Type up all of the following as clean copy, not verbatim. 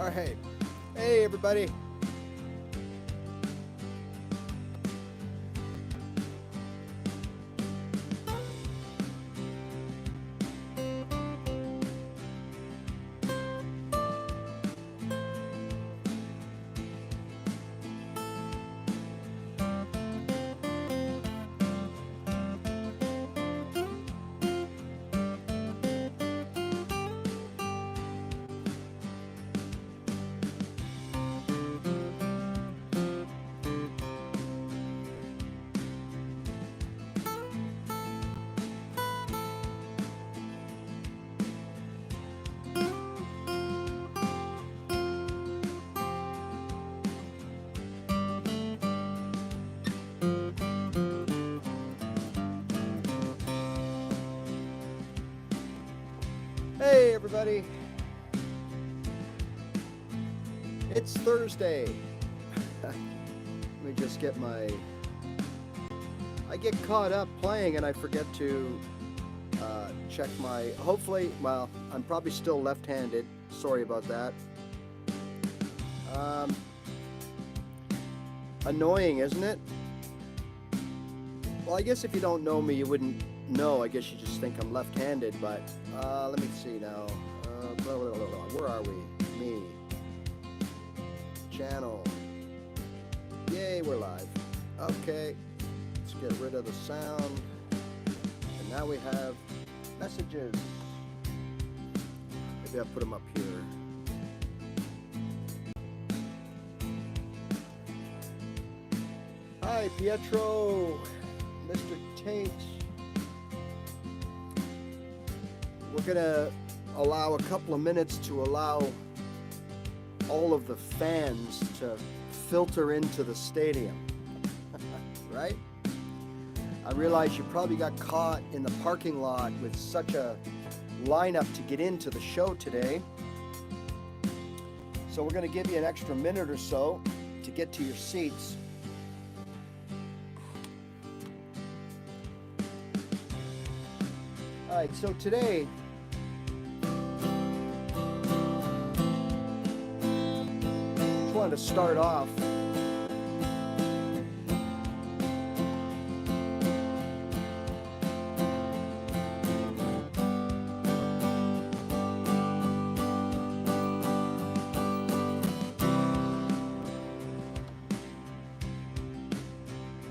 All right. Hey, everybody. Hey, everybody. It's Thursday. Let me just get I get caught up playing and I forget to check hopefully, well, I'm probably still left-handed. Sorry about that. Annoying, isn't it? Well, I guess if you don't know me, you wouldn't know. I guess you just think I'm left-handed, but let me see now. Blah, blah, blah, blah. Where are we? Me. Channel. Yay, we're live. Okay, let's get rid of the sound. And now we have messages. Maybe I'll put them up here. Hi, Pietro. Mr. Tate. We're going to allow a couple of minutes to allow all of the fans to filter into the stadium, right? I realize you probably got caught in the parking lot with such a lineup to get into the show today. So we're going to give you an extra minute or so to get to your seats. All right, so today, just wanted to start off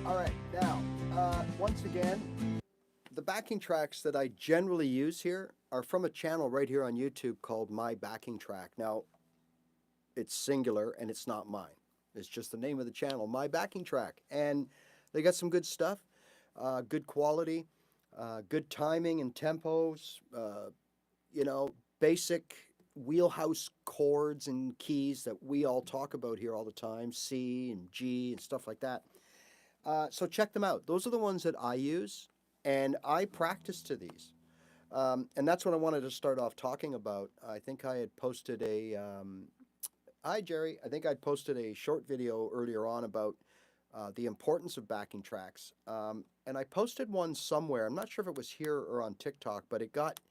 all right, now, once again, the backing tracks that I generally use here are from a channel right here on YouTube called My Backing Track. Now, it's singular and it's not mine. It's just the name of the channel, My Backing Track. And they got some good stuff, good quality, good timing and tempos, basic wheelhouse chords and keys that we all talk about here all the time, C and G and stuff like that. So check them out. Those are the ones that I use. And I practice to these. And that's what I wanted to start off talking about. I think I had posted hi Jerry, I think I'd posted a short video earlier on about the importance of backing tracks. And I posted one somewhere. I'm not sure if it was here or on TikTok, but it got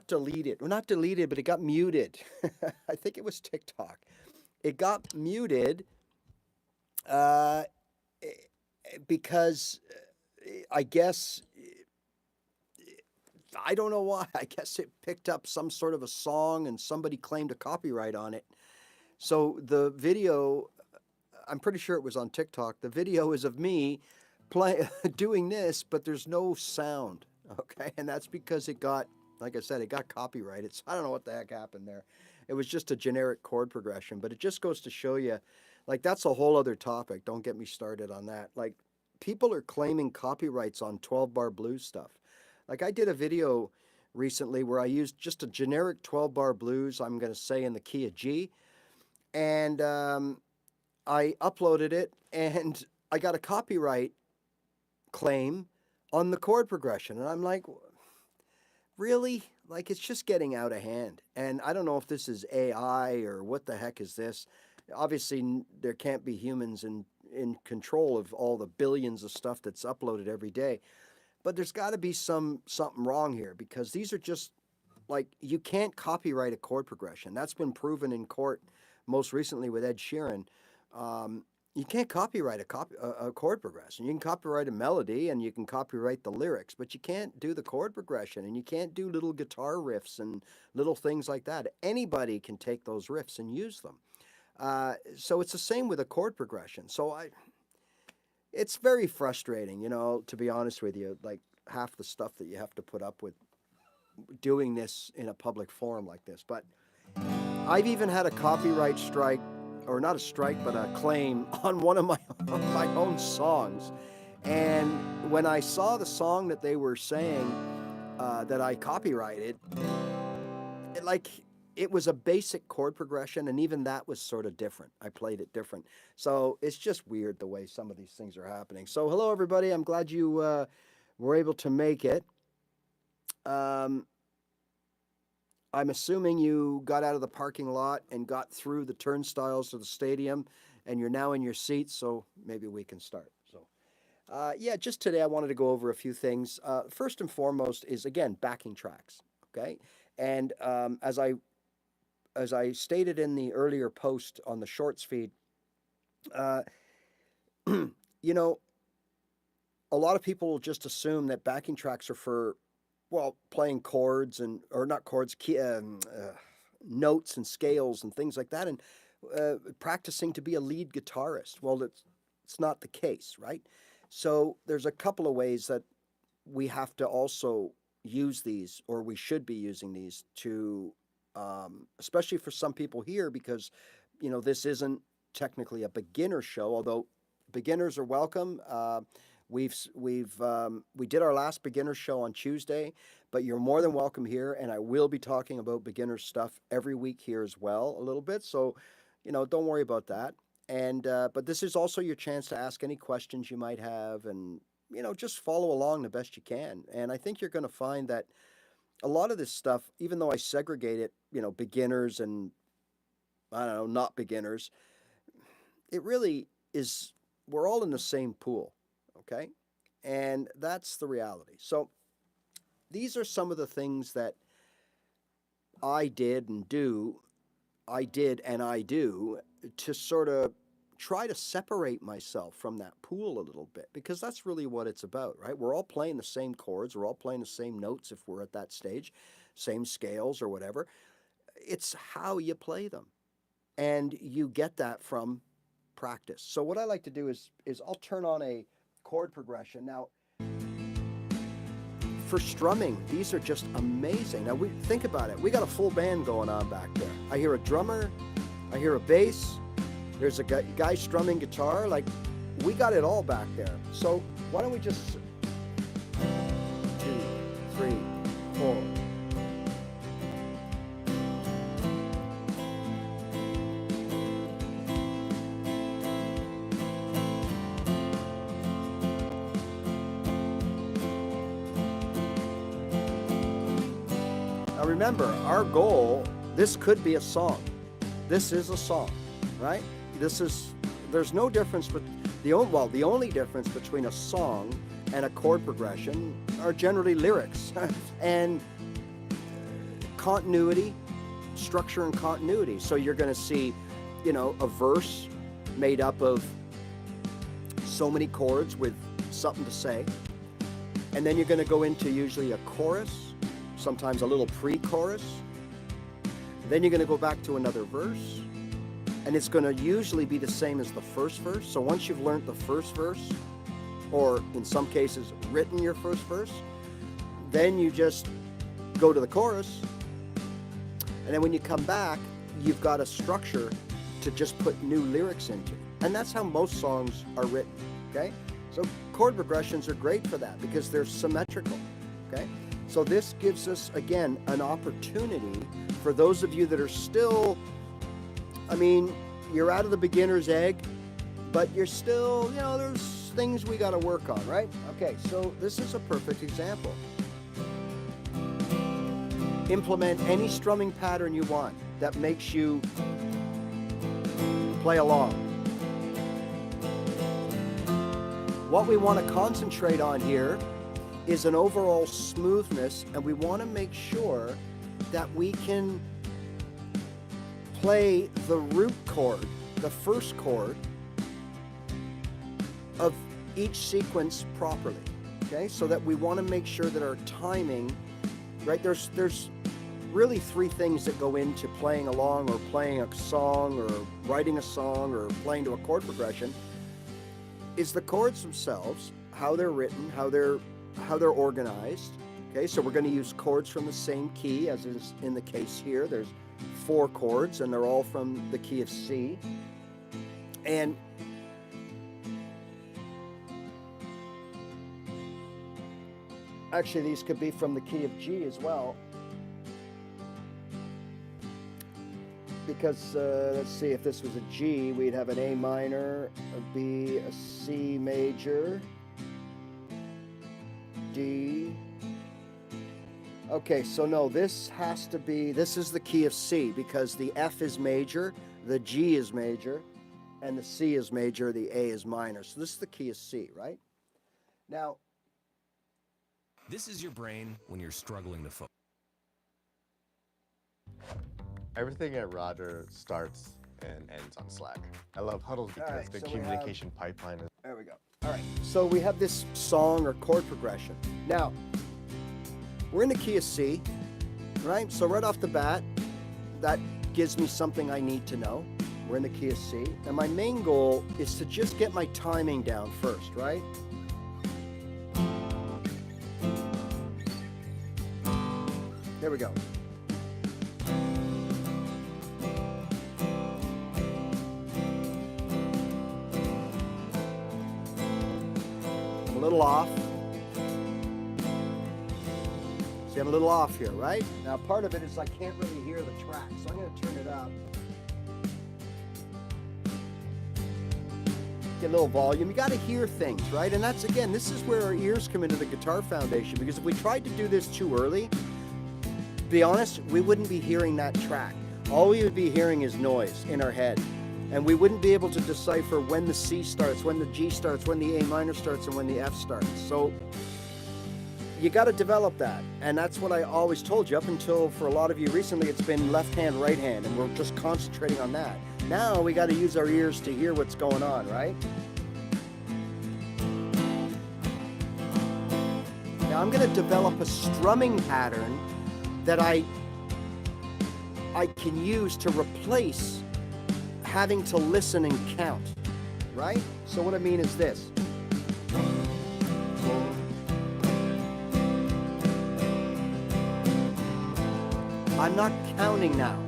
deleted. Well, not deleted, but it got muted. I think it was TikTok. It got muted because I guess, I don't know why. I guess it picked up some sort of a song and somebody claimed a copyright on it. So the video, I'm pretty sure it was on TikTok. The video is of me doing this, but there's no sound. Okay. And that's because it got, like I said, it got copyrighted. So I don't know what the heck happened there. It was just a generic chord progression, but it just goes to show you, like, that's a whole other topic. Don't get me started on that. Like, people are claiming copyrights on 12-bar blues stuff. Like, I did a video recently where I used just a generic 12-bar blues, I'm going to say in the key of G, and I uploaded it, and I got a copyright claim on the chord progression. And I'm like, really? Like, it's just getting out of hand. And I don't know if this is AI or what the heck is this. Obviously, there can't be humans in control of all the billions of stuff that's uploaded every day. But there's got to be something wrong here, because these are just like, you can't copyright a chord progression. That's been proven in court most recently with Ed Sheeran. You can't copyright a chord progression. You can copyright a melody and you can copyright the lyrics, but you can't do the chord progression, and you can't do little guitar riffs and little things like that. Anybody can take those riffs and use them. So it's the same with a chord progression. It's very frustrating, to be honest with you, like half the stuff that you have to put up with doing this in a public forum like this. But I've even had a copyright strike, or not a strike, but a claim on one of my own songs. And when I saw the song that they were saying that I copyrighted, it was a basic chord progression, and even that was sort of different. I played it different. So it's just weird the way some of these things are happening. So hello, everybody. I'm glad you were able to make it. I'm assuming you got out of the parking lot and got through the turnstiles to the stadium, and you're now in your seats, so maybe we can start. So, yeah, just today I wanted to go over a few things. First and foremost is, again, backing tracks, okay? And as I stated in the earlier post on the Shorts feed, you know, a lot of people will just assume that backing tracks are for, well, playing chords or not chords, notes and scales and things like that, and practicing to be a lead guitarist. Well, it's not the case, right? So there's a couple of ways that we have to also use these, or we should be using these to, especially for some people here, because, this isn't technically a beginner show, although beginners are welcome. We did our last beginner show on Tuesday, but you're more than welcome here, and I will be talking about beginner stuff every week here as well, a little bit. So, don't worry about that. And but this is also your chance to ask any questions you might have, and just follow along the best you can. And I think you're going to find that a lot of this stuff, even though I segregate it, beginners and I don't know, not beginners, it really is. We're all in the same pool. Okay, and that's the reality. So these are some of the things that I did and do to sort of try to separate myself from that pool a little bit, because that's really what it's about, right? We're all playing the same chords, we're all playing the same notes if we're at that stage, same scales or whatever. It's how you play them, and you get that from practice. So what I like to do is I'll turn on a chord progression. Now, for strumming, these are just amazing. Now, think about it. We got a full band going on back there. I hear a drummer, I hear a bass, there's a guy strumming guitar. Like, we got it all back there. So why don't we just 2, 3, 4. Remember, our goal, this could be a song. This is a song, right? There's no difference, but the only difference between a song and a chord progression are generally lyrics and continuity, structure and continuity. So you're going to see, a verse made up of so many chords with something to say. And then you're going to go into usually a chorus, sometimes a little pre-chorus. Then you're going to go back to another verse, and it's going to usually be the same as the first verse. So once you've learned the first verse, or in some cases written your first verse, then you just go to the chorus, and then when you come back, you've got a structure to just put new lyrics into. And that's how most songs are written, okay? So chord progressions are great for that because they're symmetrical, okay? So this gives us, again, an opportunity for those of you that are still, you're out of the beginner's egg, but you're still, there's things we got to work on, right? Okay, so this is a perfect example. Implement any strumming pattern you want that makes you play along. What we want to concentrate on here is an overall smoothness, and we want to make sure that we can play the root chord, the first chord of each sequence properly, okay? So that we want to make sure that our timing, right? There's really three things that go into playing along or playing a song or writing a song or playing to a chord progression. Is the chords themselves, how they're written, how they're organized. Okay, so we're going to use chords from the same key as is in the case here. There's 4 chords and they're all from the key of C. And actually these could be from the key of G as well. Because let's see, if this was a G, we'd have an A minor, a B, a C major, D. Okay, so no, this has to be, this is the key of C because the F is major, the G is major, and the C is major, the A is minor. So this is the key of C, right? Now, this is your brain when you're struggling to focus. Everything at Roger starts and ends on Slack. I love huddles because right, the so communication pipeline is... There we go. All right, so we have this song or chord progression. Now, we're in the key of C, right? So right off the bat, that gives me something I need to know. We're in the key of C. And my main goal is to just get my timing down first, right? There we go. I'm a little off. See, I'm a little off here, right? Now, part of it is I can't really hear the track, so I'm going to turn it up. Get a little volume. You got to hear things, right? And that's, again, this is where our ears come into the guitar foundation, because if we tried to do this too early, to be honest, we wouldn't be hearing that track. All we would be hearing is noise in our head. And we wouldn't be able to decipher when the C starts, when the G starts, when the A minor starts, and when the F starts. So you got to develop that. And that's what I always told you up until, for a lot of you recently, it's been left hand, right hand, and we're just concentrating on that. Now we got to use our ears to hear what's going on, right? Now I'm going to develop a strumming pattern that I can use to replace having to listen and count, right? So what I mean is this. I'm not counting now.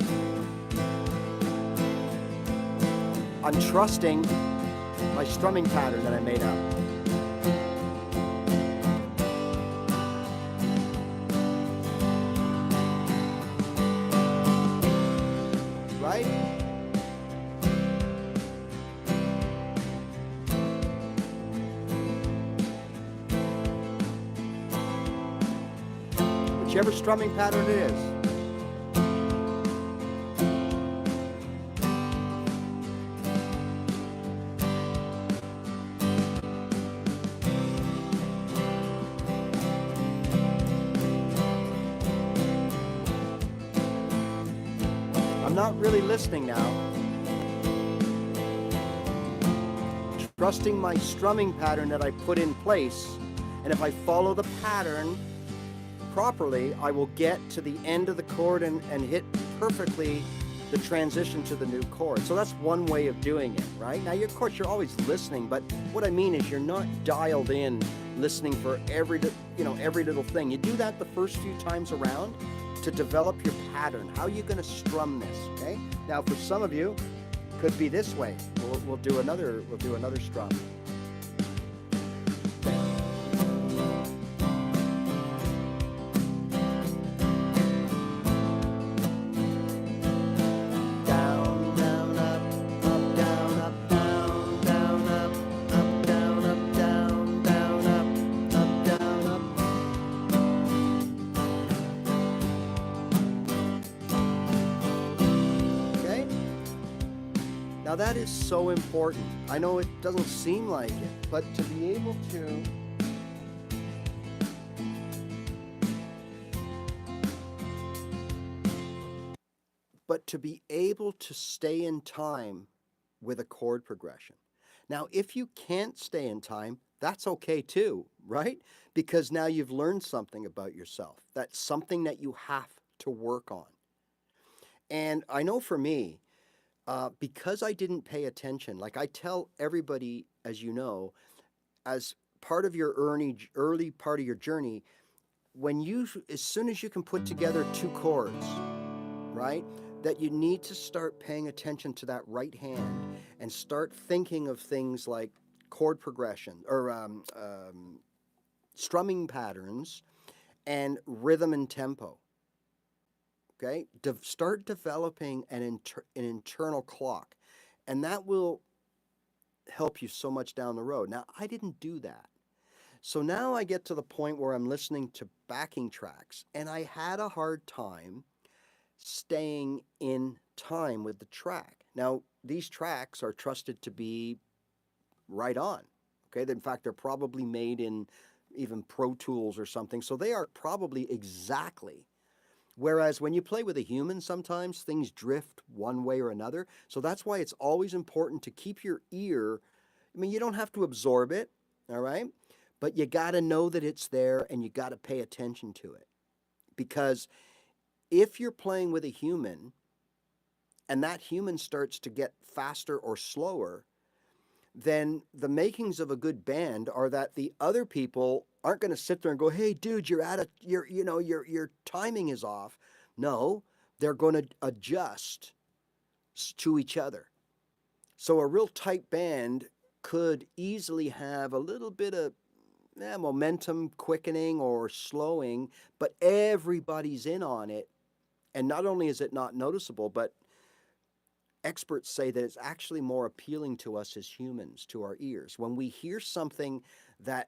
I'm trusting my strumming pattern that I made up. Right? Whichever strumming pattern it is. I'm not really listening now. Trusting my strumming pattern that I put in place, and if I follow the pattern properly, I will get to the end of the chord and hit perfectly the transition to the new chord. So that's one way of doing it, right? Now, of course, you're always listening, but what I mean is you're not dialed in listening for every little thing. You do that the first few times around to develop your pattern. How are you going to strum this, okay? Now, for some of you, it could be this way. We'll do another strum. Now that is so important. I know it doesn't seem like it, but to be able to but to be able to stay in time with a chord progression. Now, if you can't stay in time, that's okay too, right? Because now you've learned something about yourself. That's something that you have to work on. And I know for me, because I didn't pay attention, like I tell everybody, as you know, as part of your early part of your journey, as soon as you can put together two chords, right, that you need to start paying attention to that right hand and start thinking of things like chord progression or strumming patterns and rhythm and tempo. Okay, start developing an internal clock, and that will help you so much down the road. Now, I didn't do that. So now I get to the point where I'm listening to backing tracks, and I had a hard time staying in time with the track. Now, these tracks are trusted to be right on. Okay, in fact, they're probably made in even Pro Tools or something, so they are probably exactly. Whereas when you play with a human, sometimes things drift one way or another. So that's why it's always important to keep your ear. I mean, you don't have to absorb it, all right? But you got to know that it's there and you got to pay attention to it. Because if you're playing with a human and that human starts to get faster or slower, then the makings of a good band are that the other people aren't going to sit there and go, "Hey, dude, your timing is off." No, they're going to adjust to each other. So a real tight band could easily have a little bit of momentum quickening or slowing, but everybody's in on it. And not only is it not noticeable, but experts say that it's actually more appealing to us as humans, to our ears. When we hear something that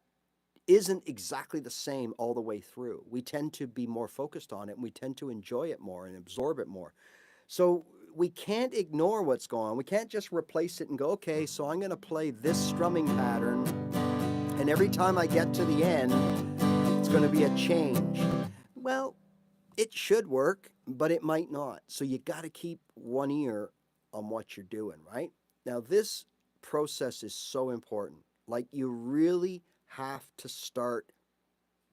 isn't exactly the same all the way through, we tend to be more focused on it and we tend to enjoy it more and absorb it more. So we can't ignore what's going on. We can't just replace it and go, okay, so I'm going to play this strumming pattern, and every time I get to the end, it's going to be a change. Well, it should work, but it might not. So you got to keep one ear on what you're doing, right? Now, this process is so important. Like, you really have to start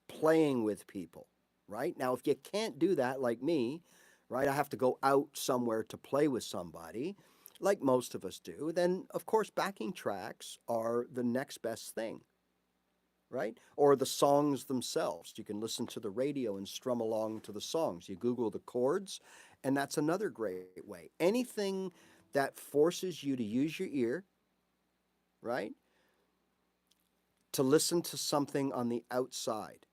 playing with people, right? Now, if you can't do that, like me, right, I have to go out somewhere to play with somebody, like most of us do, then of course backing tracks are the next best thing, right? Or the songs themselves. You can listen to the radio and strum along to the songs. You Google the chords, and that's another great way. Anything that forces you to use your ear, right, to listen to something on the outside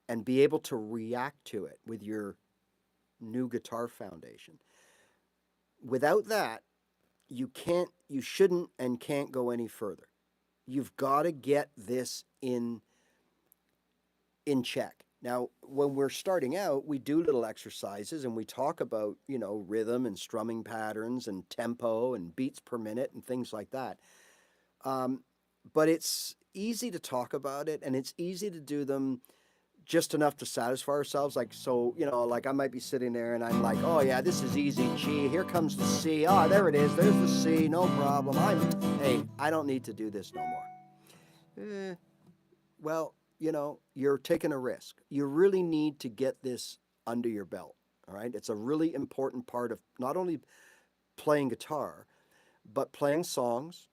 and be able to react to it with your new guitar foundation. Without that, you shouldn't and can't go any further. You've got to get this in check. Now, when we're starting out, we do little exercises and we talk about, rhythm and strumming patterns and tempo and beats per minute and things like that. But it's easy to talk about it and it's easy to do them just enough to satisfy ourselves. Like, so, like I might be sitting there and I'm like, oh yeah, this is easy. G, here comes the C. Oh, there it is. There's the C. No problem. Hey, I don't need to do this no more. Well, you're taking a risk. You really need to get this under your belt. All right. It's a really important part of not only playing guitar, but playing songs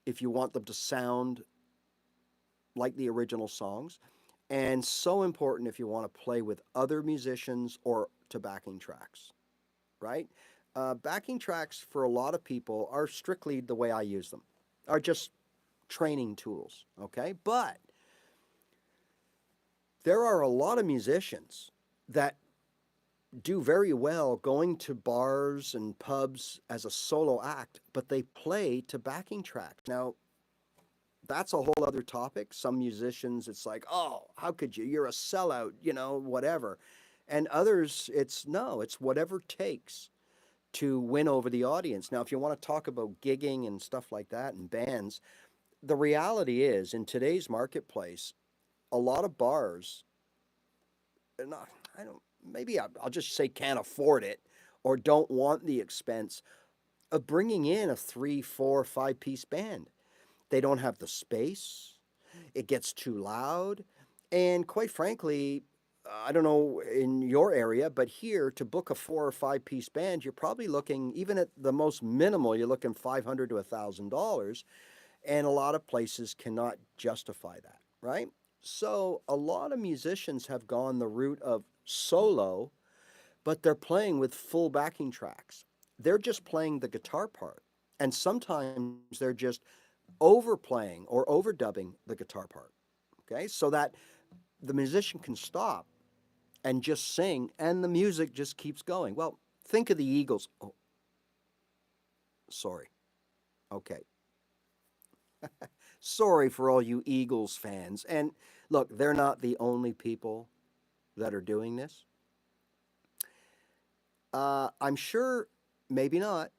if you want them to sound like the original songs. And so important if you want to play with other musicians or to backing tracks, right? Backing tracks for a lot of people are strictly the way I use them, are just training tools, okay? But there are a lot of musicians that do very well going to bars and pubs as a solo act, but they play to backing tracks. Now, that's a whole other topic. Some musicians, it's like, oh, how could you? You're a sellout, whatever. And others, it's whatever it takes to win over the audience. Now, if you want to talk about gigging and stuff like that and bands, the reality is in today's marketplace, a lot of bars, maybe I'll just say can't afford it, or don't want the expense of bringing in a 3, 4, 5 piece band. They don't have the space. It gets too loud. And quite frankly, I don't know in your area, but here to book a 4 or 5 piece band, you're probably looking, even at the most minimal, you're looking $500 to $1,000. And a lot of places cannot justify that, right? So a lot of musicians have gone the route of solo, but they're playing with full backing tracks. They're just playing the guitar part. And sometimes they're just overplaying or overdubbing the guitar part. Okay, so that the musician can stop and just sing and the music just keeps going. Well, think of the Eagles. Oh, sorry. Okay. Sorry for all you Eagles fans. And look, they're not the only people that are doing this. I'm sure, maybe not,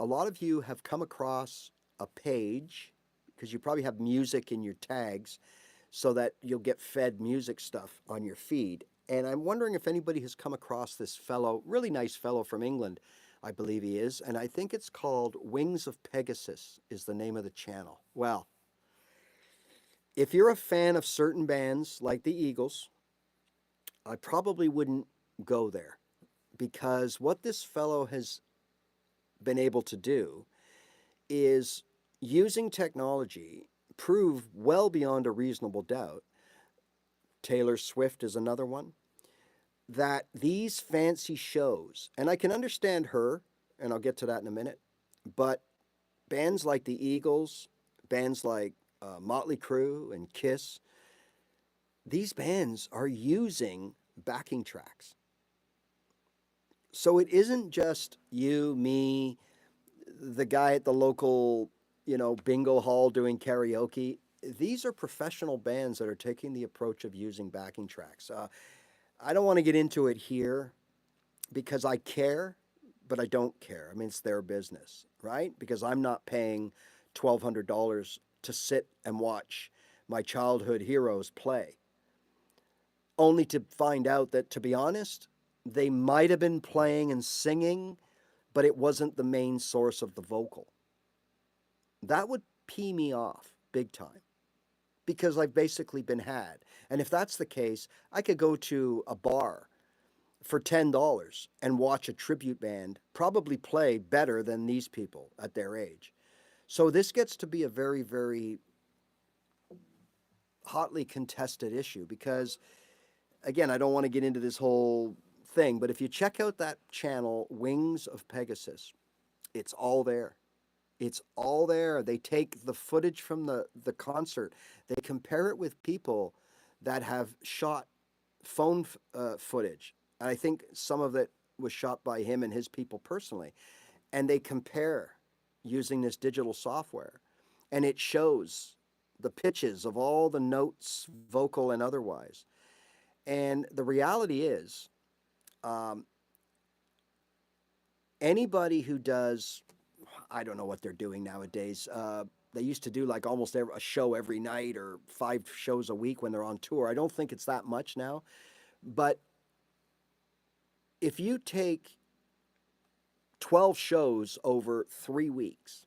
a lot of you have come across a page because you probably have music in your tags so that you'll get fed music stuff on your feed. And I'm wondering if anybody has come across this fellow, really nice fellow from England, I believe he is. And I think it's called Wings of Pegasus is the name of the channel. Well, if you're a fan of certain bands like the Eagles, I probably wouldn't go there because what this fellow has been able to do is using technology prove well beyond a reasonable doubt. Taylor Swift is another one. That these fancy shows, and I can understand her, and I'll get to that in a minute, but bands like the Eagles, bands like Motley Crue and Kiss, these bands are using backing tracks. So it isn't just you, me, the guy at the local, bingo hall doing karaoke. These are professional bands that are taking the approach of using backing tracks. I don't want to get into it here because I care, but I don't care. I mean, it's their business, right? Because I'm not paying $1,200 to sit and watch my childhood heroes play, only to find out that, to be honest, they might have been playing and singing, but it wasn't the main source of the vocal. That would pee me off big time because I've basically been had. And if that's the case, I could go to a bar for $10 and watch a tribute band probably play better than these people at their age. So this gets to be a very, very hotly contested issue because, again, I don't want to get into this whole thing, but if you check out that channel, Wings of Pegasus, it's all there. It's all there. They take the footage from the concert. They compare it with people that have shot phone footage. And I think some of it was shot by him and his people personally. And they compare using this digital software. And it shows the pitches of all the notes, vocal and otherwise. And the reality is, anybody who does, I don't know what they're doing nowadays. They used to do like almost a show every night or 5 shows a week when they're on tour. I don't think it's that much now. But if you take 12 shows over 3 weeks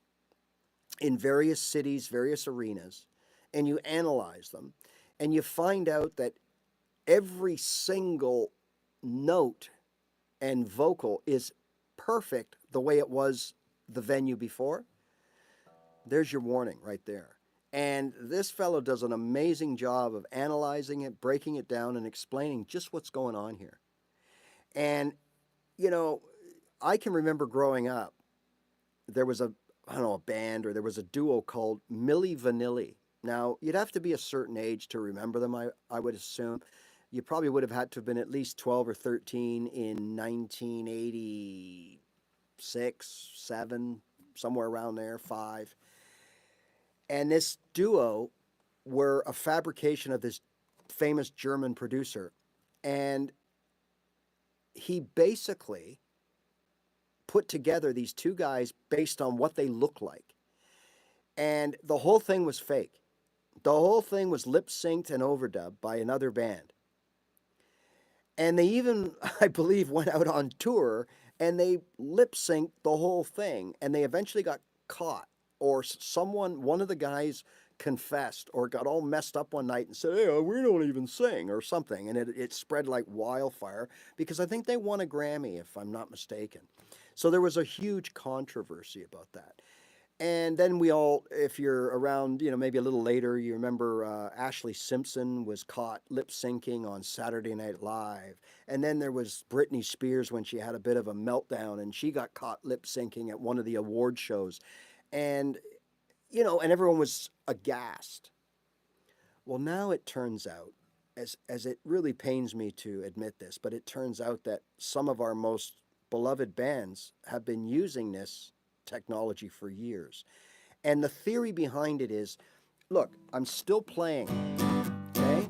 in various cities, various arenas, and you analyze them, and you find out that every single note and vocal is perfect the way it was the venue before, there's your warning right there. And this fellow does an amazing job of analyzing it, breaking it down, and explaining just what's going on here. And, I can remember growing up, there was a band or there was a duo called Milli Vanilli. Now, you'd have to be a certain age to remember them, I would assume. You probably would have had to have been at least 12 or 13 in 1986, 7, somewhere around there, 5. And this duo were a fabrication of this famous German producer. And he basically put together these 2 guys based on what they look like. And the whole thing was fake. The whole thing was lip synced and overdubbed by another band. And they even, I believe, went out on tour and they lip synced the whole thing, and they eventually got caught, or one of the guys confessed or got all messed up one night and said, "Hey, we don't even sing," or something, and it spread like wildfire because I think they won a Grammy, if I'm not mistaken. So there was a huge controversy about that. And then we all, if you're around, maybe a little later, you remember Ashley Simpson was caught lip syncing on Saturday Night Live. And then there was Britney Spears when she had a bit of a meltdown and she got caught lip syncing at one of the award shows. And, and everyone was aghast. Well, now it turns out, as it really pains me to admit this, but it turns out that some of our most beloved bands have been using this technology for years. And the theory behind it is, look, I'm still playing, okay?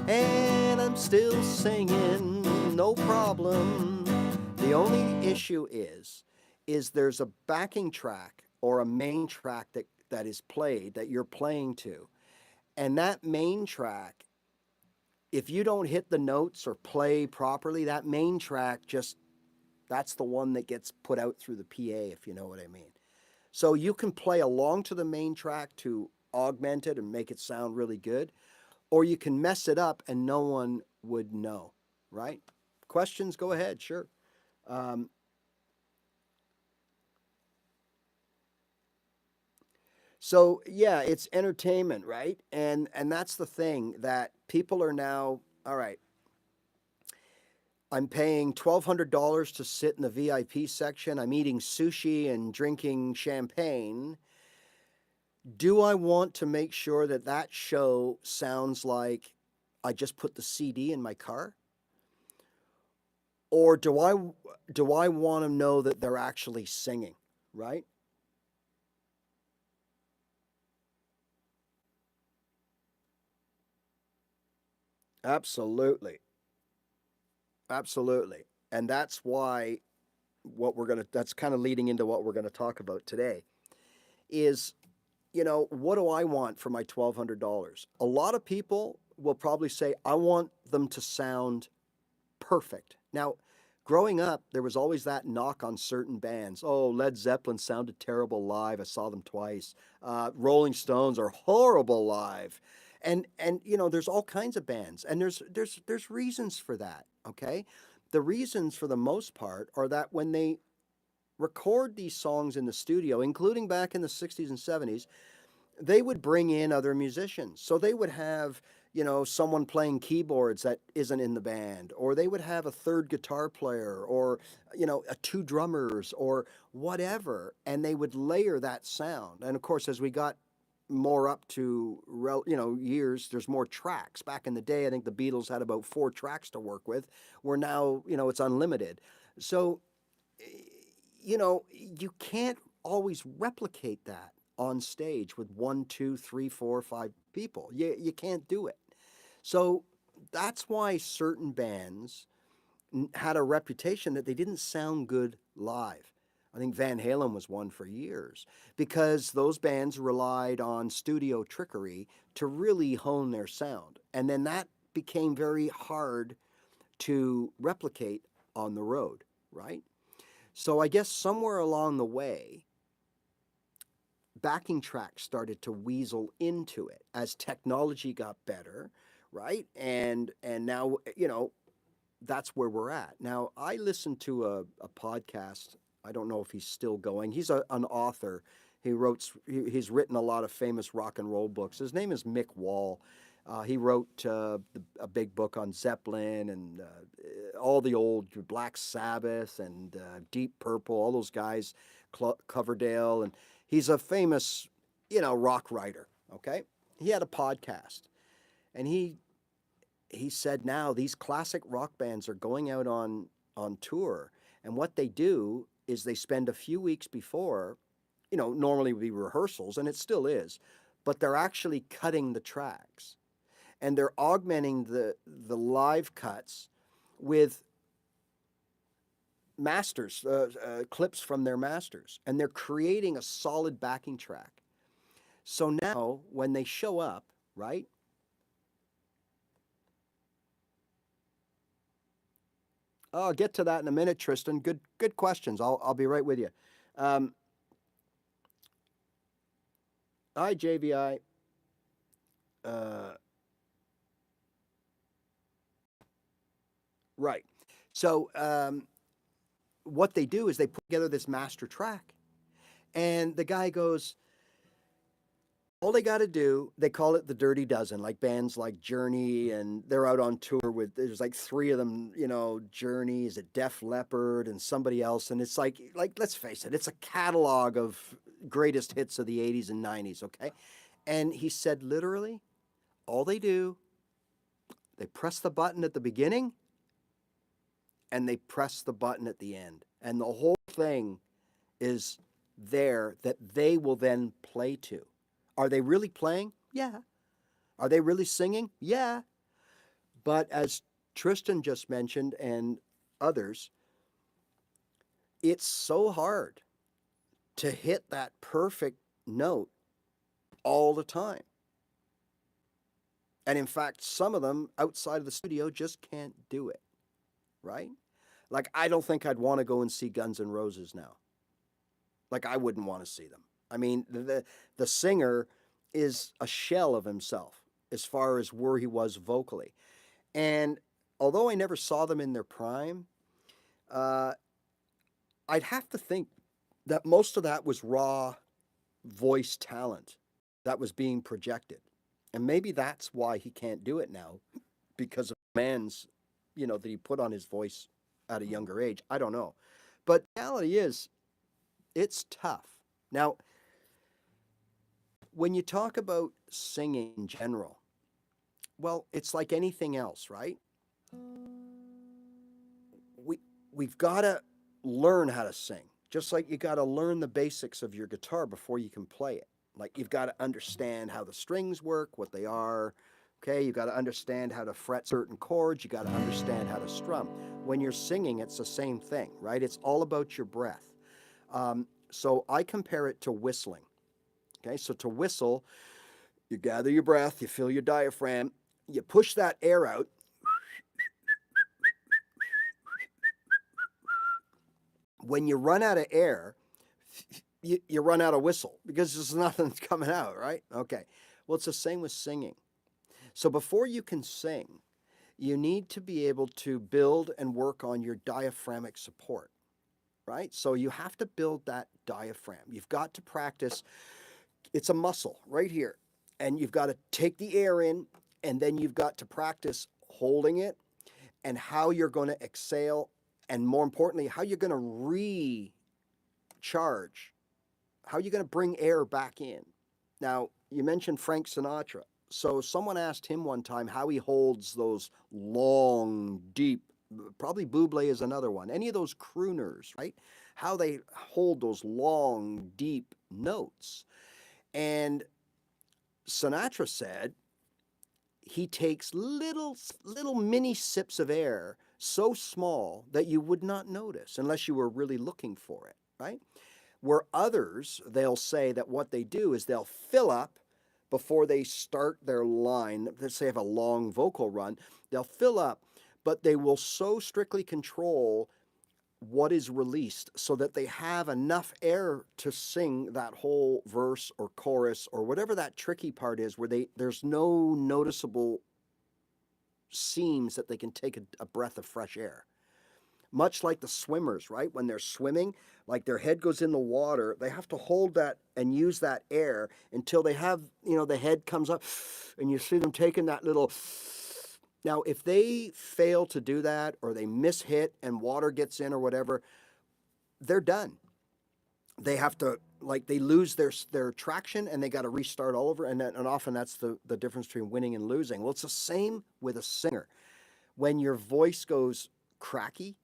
And I'm still singing, no problem. The only issue is there's a backing track or a main track that is played that you're playing to. And that main track, if you don't hit the notes or play properly, that main track that's the one that gets put out through the PA, if you know what I mean. So you can play along to the main track to augment it and make it sound really good, or you can mess it up and no one would know, right? Questions? Go ahead, sure. So yeah, it's entertainment, right? And that's the thing that people are now, all right, I'm paying $1,200 to sit in the VIP section. I'm eating sushi and drinking champagne. Do I want to make sure that that show sounds like I just put the CD in my car? Or do I want to know that they're actually singing, right? Absolutely. Absolutely. And that's why that's kind of leading into what we're going to talk about today is, what do I want for my $1,200? A lot of people will probably say, I want them to sound perfect. Now, growing up, there was always that knock on certain bands. Oh, Led Zeppelin sounded terrible live. I saw them twice. Rolling Stones are horrible live. And there's all kinds of bands, and there's reasons for that. Okay, the reasons for the most part are that when they record these songs in the studio, including back in the 60s and 70s, they would bring in other musicians. So they would have, someone playing keyboards that isn't in the band, or they would have a third guitar player, or, a two drummers, or whatever, and they would layer that sound. And of course, as we got more up to, years, there's more tracks. Back in the day, I think the Beatles had about 4 tracks to work with, where now, it's unlimited. So, you can't always replicate that on stage with 1, 2, 3, 4, 5 people. You can't do it. So that's why certain bands had a reputation that they didn't sound good live. I think Van Halen was one for years because those bands relied on studio trickery to really hone their sound. And then that became very hard to replicate on the road, right? So I guess somewhere along the way, backing tracks started to weasel into it as technology got better, right? And now, that's where we're at. Now, I listened to a podcast. I don't know if he's still going. He's an author. He's written a lot of famous rock and roll books. His name is Mick Wall. He wrote a big book on Zeppelin and all the old Black Sabbath and Deep Purple, all those guys, Coverdale, and he's a famous, rock writer. Okay, he had a podcast, and he said now these classic rock bands are going out on tour, and what they do is they spend a few weeks before, normally would be rehearsals, and it still is, but they're actually cutting the tracks, and they're augmenting the live cuts with masters, clips from their masters, and they're creating a solid backing track. So now when they show up, right? I'll get to that in a minute, Tristan. Good questions. I'll be right with you. Um, Hi, JVI. Uh, right. So what they do is they put together this master track, and the guy goes, all they got to do, they call it the Dirty Dozen, like bands like Journey, and they're out on tour with, there's like three of them, you know, Journey, is it Def Leppard, and somebody else. And it's like, let's face it, it's a catalog of greatest hits of the 80s and 90s, okay? And he said, literally, all they do, they press the button at the beginning and they press the button at the end. And the whole thing is there that they will then play to. Are they really playing? Yeah. Are they really singing? Yeah. But as Tristan just mentioned and others, it's so hard to hit that perfect note all the time. And in fact, some of them outside of the studio just can't do it, right? Like, I don't think I'd want to go and see Guns N' Roses now. Like, I wouldn't want to see them. I mean, the singer is a shell of himself as far as where he was vocally. And although I never saw them in their prime, uh, I'd have to think that most of that was raw voice talent that was being projected. And maybe that's why he can't do it now, because of demands, you know, that he put on his voice at a younger age. I don't know. But the reality is, it's tough. Now, when you talk about singing in general, well, it's like anything else, right? We we've got to learn how to sing. Just like you got to learn the basics of your guitar before you can play it. Like, you've got to understand how the strings work, what they are. Okay, you got to understand how to fret certain chords. You got to understand how to strum. When you're singing, it's the same thing, right? It's all about your breath. So I compare it to whistling. Okay, so to whistle, you gather your breath, you fill your diaphragm, you push that air out. When you run out of air, you run out of whistle because there's nothing coming out, right? Okay. Well, it's the same with singing. So before you can sing, you need to be able to build and work on your diaphragmic support, right? So you have to build that diaphragm. You've got to practice. It's a muscle right here. And you've got to take the air in, and then you've got to practice holding it and how you're going to exhale, and more importantly, how you're going to recharge, how you're going to bring air back in. Now, you mentioned Frank Sinatra. So someone asked him one time how he holds those long, deep, probably Bublé is another one, any of those crooners, right? How they hold those long, deep notes. And Sinatra said he takes little mini sips of air, so small that you would not notice unless you were really looking for it, right? Where others, they'll say that what they do is they'll fill up before they start their line. Let's say they have a long vocal run, they'll fill up, but they will so strictly control what is released so that they have enough air to sing that whole verse or chorus or whatever that tricky part is, where there's no noticeable seams that they can take a breath of fresh air. Much like the swimmers, right? When they're swimming, like their head goes in the water, they have to hold that and use that air until they have, you know, the head comes up and you see them taking that little. Now, if they fail to do that or they mishit and water gets in or whatever, they're done. They have to, like, they lose their traction and they got to restart all over. And often that's the difference between winning and losing. Well, it's the same with a singer. When your voice goes cracky,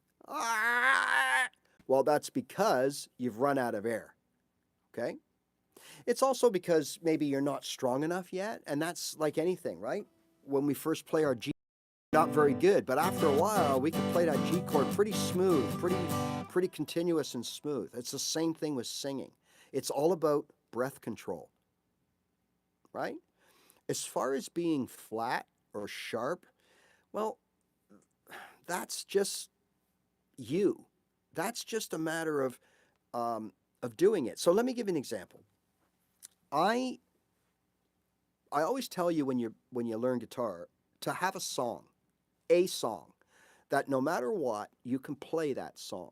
well, that's because you've run out of air. Okay? It's also because maybe you're not strong enough yet. And that's like anything, right? When we first play our G, not very good, but after a while, we can play that G chord pretty smooth, pretty continuous and smooth. It's the same thing with singing. It's all about breath control, right? As far as being flat or sharp, well, that's just you. That's just a matter of doing it. So let me give you an example. I always tell you when you learn guitar to have a song that no matter what, you can play that song.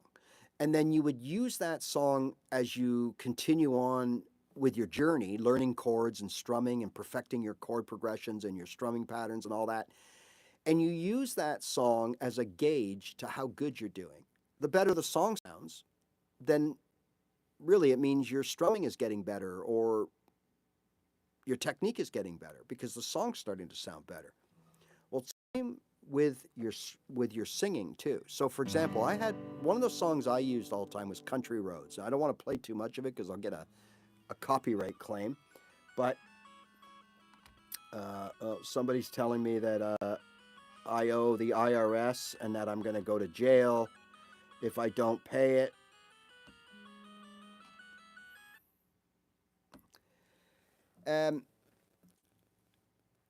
And then you would use that song as you continue on with your journey, learning chords and strumming and perfecting your chord progressions and your strumming patterns and all that. And you use that song as a gauge to how good you're doing. The better the song sounds, then really it means your strumming is getting better or your technique is getting better because the song's starting to sound better. Well, same with your singing too. So for example, I had one of those songs I used all the time was Country Roads. I don't want to play too much of it because I'll get a copyright claim, but somebody's telling me that I owe the IRS and that I'm going to go to jail if I don't pay it.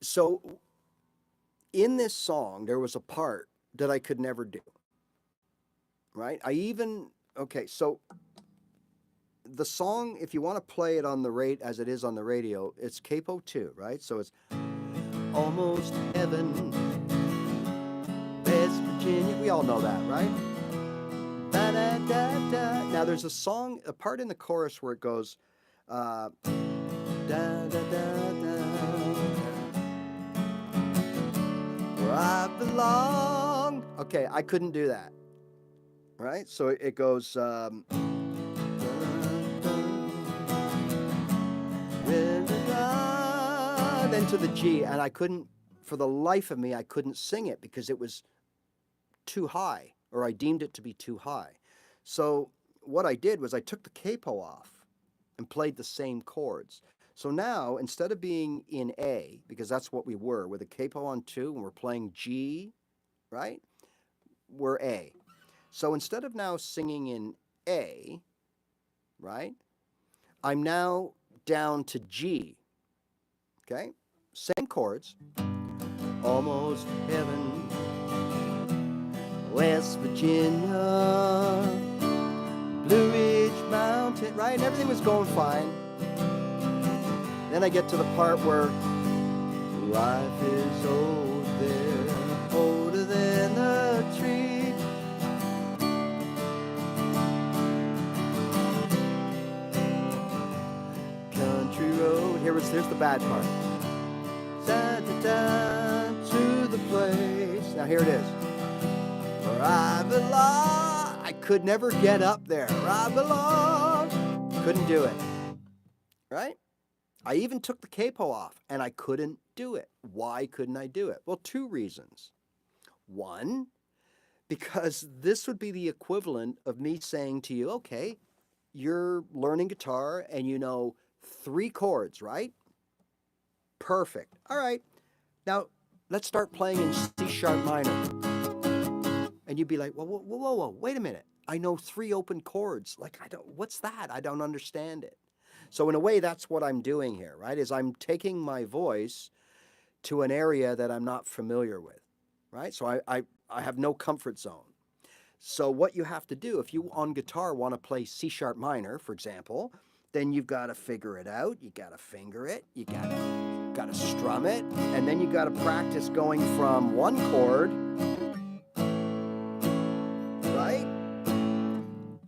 So in this song, there was a part that I could never do. Right? Okay, so the song, if you want to play it on the rate as it is on the radio, it's Capo 2, right? So it's Almost Heaven, West Virginia. We all know that, right? Da, da, da, da. Now there's a part in the chorus where it goes, da, da, da, da, where I belong. Okay, I couldn't do that, right? So it goes, then to the G, and I couldn't, for the life of me, I couldn't sing it because it was too high, or I deemed it to be too high. So what I did was I took the capo off and played the same chords. So now, instead of being in A, because that's what we were, with a capo on 2, and we're playing G, right? We're A. So instead of now singing in A, right, I'm now down to G, okay? Same chords. Almost Heaven, West Virginia, Blue Ridge Mountain, right? And everything was going fine. Then I get to the part where life is old there, older than the tree. Country road. Here's the bad part. Da, da, da, to the place. Now here it is. Where I belong. I could never get up there. Where I belong. Couldn't do it. Right? I even took the capo off and I couldn't do it. Why couldn't I do it? Well, 2 reasons. One, because this would be the equivalent of me saying to you, okay, you're learning guitar and you know 3 chords, right? Perfect. All right. Now, let's start playing in C sharp minor. And you'd be like, whoa, whoa, whoa, whoa, wait a minute. I know 3 open chords. Like, what's that? I don't understand it. So in a way, that's what I'm doing here, right? Is I'm taking my voice to an area that I'm not familiar with, right? So I have no comfort zone. So what you have to do, if you on guitar want to play C sharp minor, for example, then you've got to figure it out. You got to finger it. You got to strum it, and then you got to practice going from one chord, right,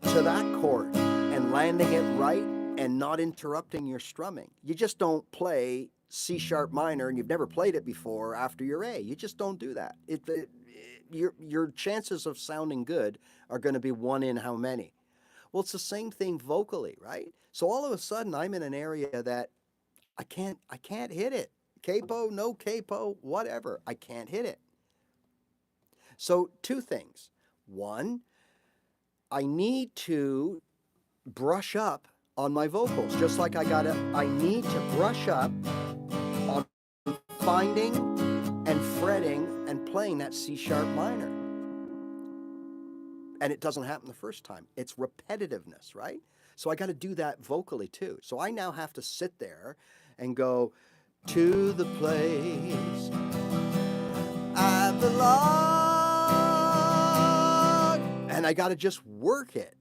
to that chord, and landing it right and not interrupting your strumming. You just don't play C sharp minor and you've never played it before after your A. You just don't do that. Your chances of sounding good are going to be 1 in how many? Well, it's the same thing vocally, right? So all of a sudden I'm in an area that I can't hit it. Capo, no capo, whatever. I can't hit it. So 2 things. 1, I need to brush up on my vocals, just like I need to brush up on finding and fretting and playing that C sharp minor. And it doesn't happen the first time. It's repetitiveness, right? So I got to do that vocally too. So I now have to sit there and go to the place I belong. And and I got to just work it.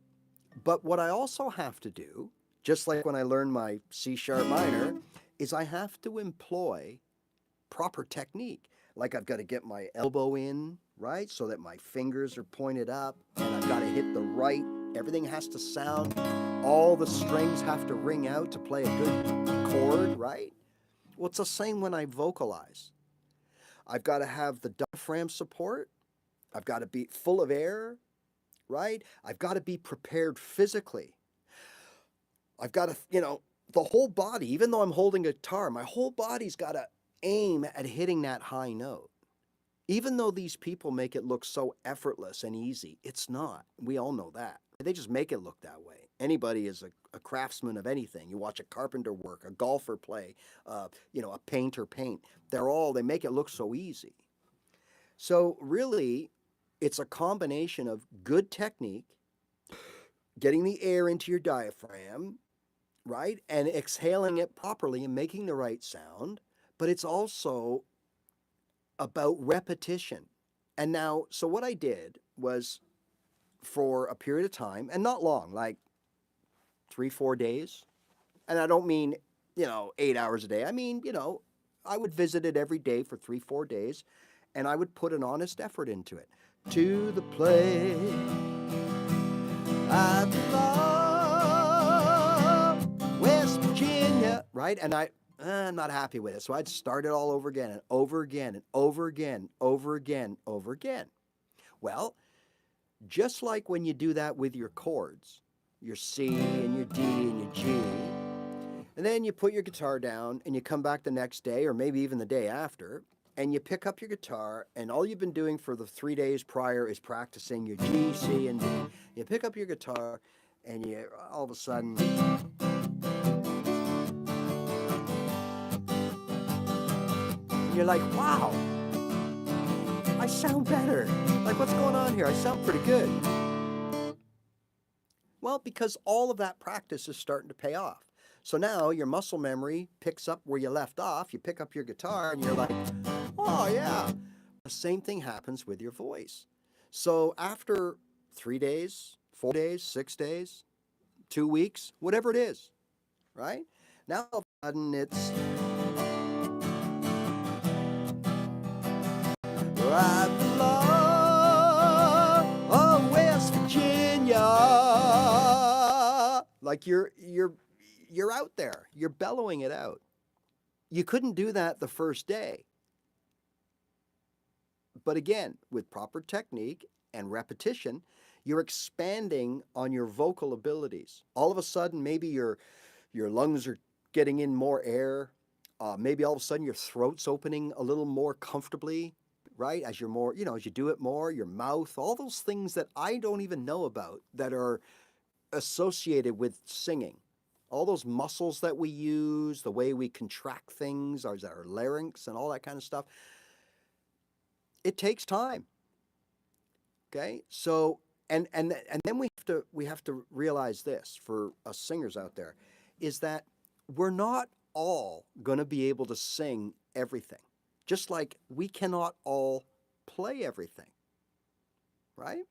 But what I also have to do, just like when I learned my C sharp minor, is I have to employ proper technique. Like I've got to get my elbow in, right? So that my fingers are pointed up, and I've got to hit the right, everything has to sound, all the strings have to ring out to play a good chord, right? Well, it's the same when I vocalize. I've got to have the diaphragm support. I've got to be full of air, right? I've got to be prepared physically. I've got to, the whole body, even though I'm holding a guitar, my whole body's got to aim at hitting that high note. Even though these people make it look so effortless and easy, it's not. We all know that. They just make it look that way. Anybody is a craftsman of anything. You watch a carpenter work, a golfer play, a painter paint. They make it look so easy. So really, it's a combination of good technique, getting the air into your diaphragm, right? And exhaling it properly and making the right sound. But it's also about repetition. And now, so what I did was, for a period of time, and not long, like 3-4 days. And I don't mean, 8 hours a day. I mean, I would visit it every day for 3-4 days, and I would put an honest effort into it. To the place I belong, West Virginia, right? And I'm not happy with it. So I'd start it all over again and over again and over again, over again, over again. Well, just like when you do that with your chords, your C and your D and your G, and then you put your guitar down and you come back the next day or maybe even the day after, and you pick up your guitar, and all you've been doing for the 3 days prior is practicing your G, C, and D. You pick up your guitar, and you all of a sudden, you're like, wow, I sound better. Like, what's going on here? I sound pretty good. Well, because all of that practice is starting to pay off. So now your muscle memory picks up where you left off. You pick up your guitar and you're like, oh yeah. The same thing happens with your voice. So after 3 days, 4 days, 6 days, 2 weeks, whatever it is, right? Now all of a sudden it's right belong, oh, West Virginia. Like you're out there. You're bellowing it out. You couldn't do that the first day. But again, with proper technique and repetition, you're expanding on your vocal abilities. All of a sudden, maybe your lungs are getting in more air. Maybe all of a sudden your throat's opening a little more comfortably, right? As you're more, as you do it more, your mouth, all those things that I don't even know about that are associated with singing. All those muscles that we use, the way we contract things, our larynx and all that kind of stuff. It takes time. Okay? So and then we have to realize this for us singers out there, is that we're not all going to be able to sing everything. Just like we cannot all play everything. Right?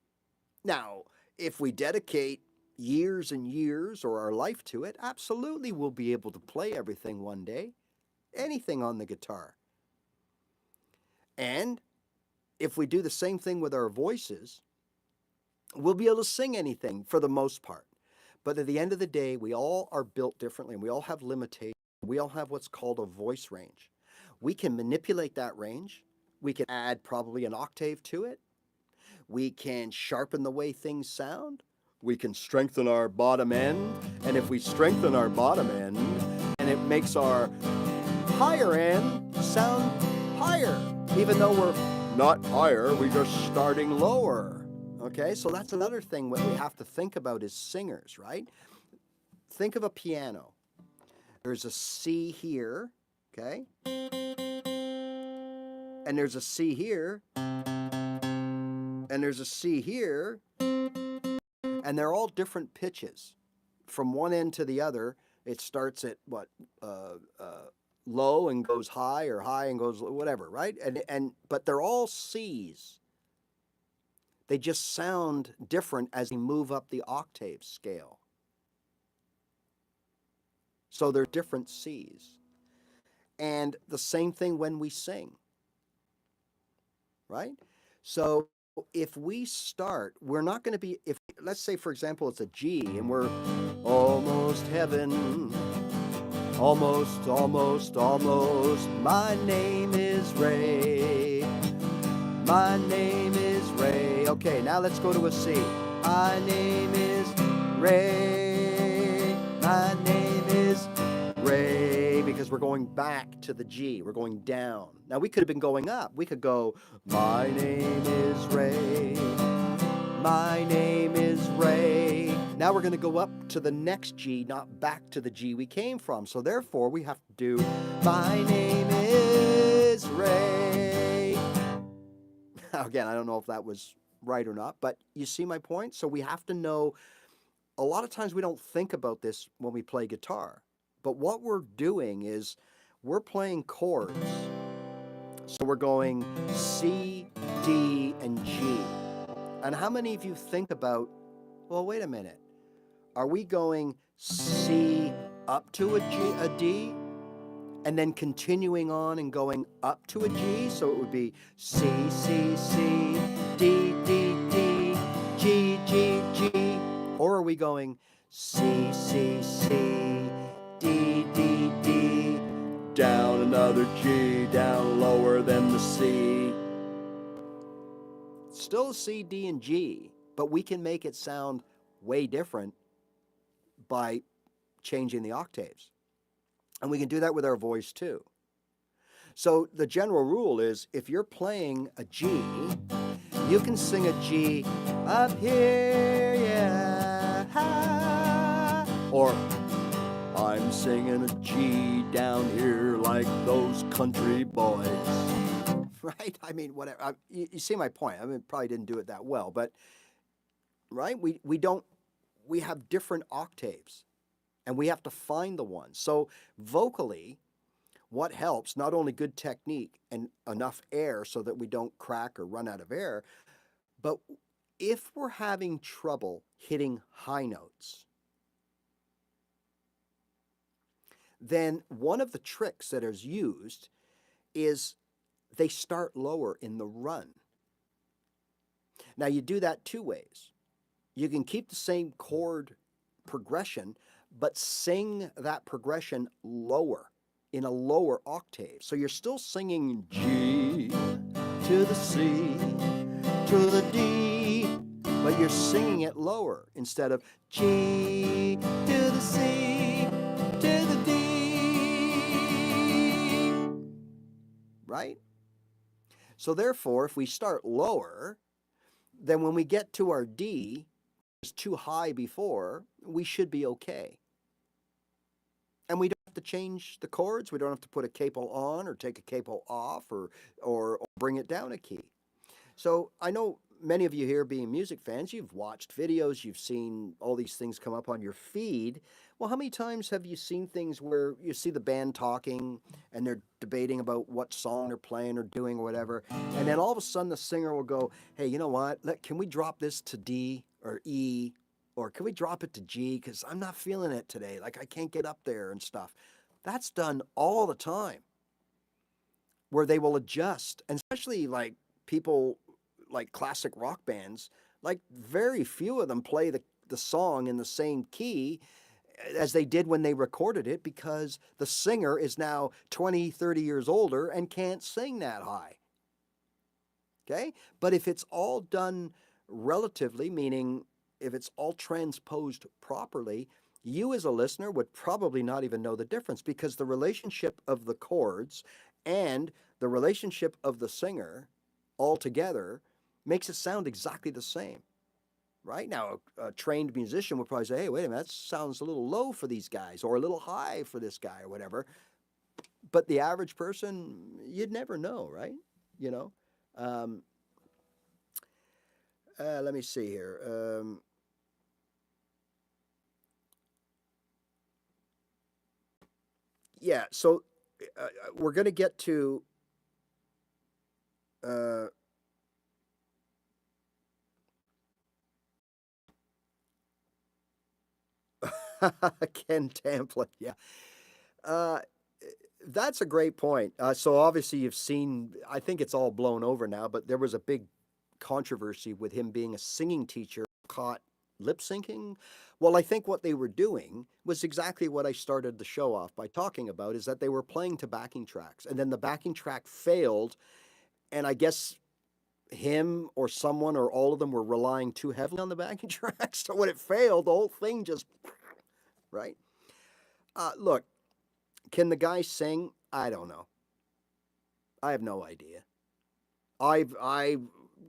Now, if we dedicate years and years or our life to it, absolutely we'll be able to play everything one day. Anything on the guitar. And if we do the same thing with our voices, we'll be able to sing anything for the most part. But at the end of the day, we all are built differently. We all have limitations. We all have what's called a voice range. We can manipulate that range. We can add probably an octave to it. We can sharpen the way things sound. We can strengthen our bottom end. And if we strengthen our bottom end, and it makes our higher end sound higher, even though we're not higher, we're just starting lower. Okay, so that's another thing what we have to think about as singers, right? Think of a piano. There's a C here, okay? And there's a C here. And there's a C here. And they're all different pitches. From one end to the other, it starts at low and goes high, or high and goes whatever, right? But they're all C's. They just sound different as you move up the octave scale. So they're different Cs. And the same thing when we sing, right? So if we start, we're not going to be, if let's say, for example, it's a G and we're almost heaven, almost, almost, almost. My name is Ray. My name is Ray. Okay, now let's go to a C. My name is Ray. My name is Ray, because we're going back to the G. We're going down. Now we could have been going up. We could go, my name is Ray. My name is Ray. Now we're going to go up to the next G, not back to the G we came from. So therefore, we have to do, my name is Ray. Again, I don't know if that was right or not, but you see my point? So we have to know, a lot of times we don't think about this when we play guitar, but what we're doing is we're playing chords. So we're going C, D, and G. And how many of you think about, well, wait a minute, are we going C up to a D, and then continuing on and going up to a G? So it would be C, C, C, D, D, D, G, G, G. Or are we going C, C, C, D, D, D, down another G, down lower than the C? Still a C, D, and G, but we can make it sound way different by changing the octaves. And we can do that with our voice too. So the general rule is, if you're playing a G, you can sing a G up here, yeah, ha. Or I'm singing a G down here like those country boys. Right? I mean, whatever. You see my point. I mean, probably didn't do it that well, but right? We have different octaves, and we have to find the one. So vocally, what helps, not only good technique and enough air so that we don't crack or run out of air, but if we're having trouble hitting high notes, then one of the tricks that is used is they start lower in the run. Now you do that two ways. You can keep the same chord progression, but sing that progression lower, in a lower octave. So you're still singing G to the C to the D, but you're singing it lower instead of G to the C to the D. Right? So therefore, if we start lower, then when we get to our D, it's too high before, we should be okay. And we don't have to change the chords. We don't have to put a capo on or take a capo off or bring it down a key. So I know many of you here, being music fans, you've watched videos, you've seen all these things come up on your feed. Well, how many times have you seen things where you see the band talking and they're debating about what song they're playing or doing or whatever, and then all of a sudden the singer will go, hey, you know what, can we drop this to D or E, or can we drop it to G, because I'm not feeling it today, like I can't get up there and stuff. That's done all the time, where they will adjust, and especially like people like classic rock bands, like very few of them play the song in the same key as they did when they recorded it, because the singer is now 20, 30 years older and can't sing that high. Okay? But if it's all done relatively, meaning if it's all transposed properly, you as a listener would probably not even know the difference, because the relationship of the chords and the relationship of the singer all together makes it sound exactly the same. Right? Now, a trained musician would probably say, hey, wait a minute, that sounds a little low for these guys, or a little high for this guy, or whatever. But the average person, you'd never know, right? You know? Let me see here. Yeah, so we're going to get to Ken Tamplin, yeah. Uh, that's a great point. So obviously you've seen, I think it's all blown over now, but there was a big controversy with him being a singing teacher caught lip syncing. Well, I think what they were doing was exactly what I started the show off by talking about, is that they were playing to backing tracks, and then the backing track failed, and I guess him or someone or all of them were relying too heavily on the backing track. So when it failed, the whole thing just, right? Look, can the guy sing? I don't know. I have no idea. I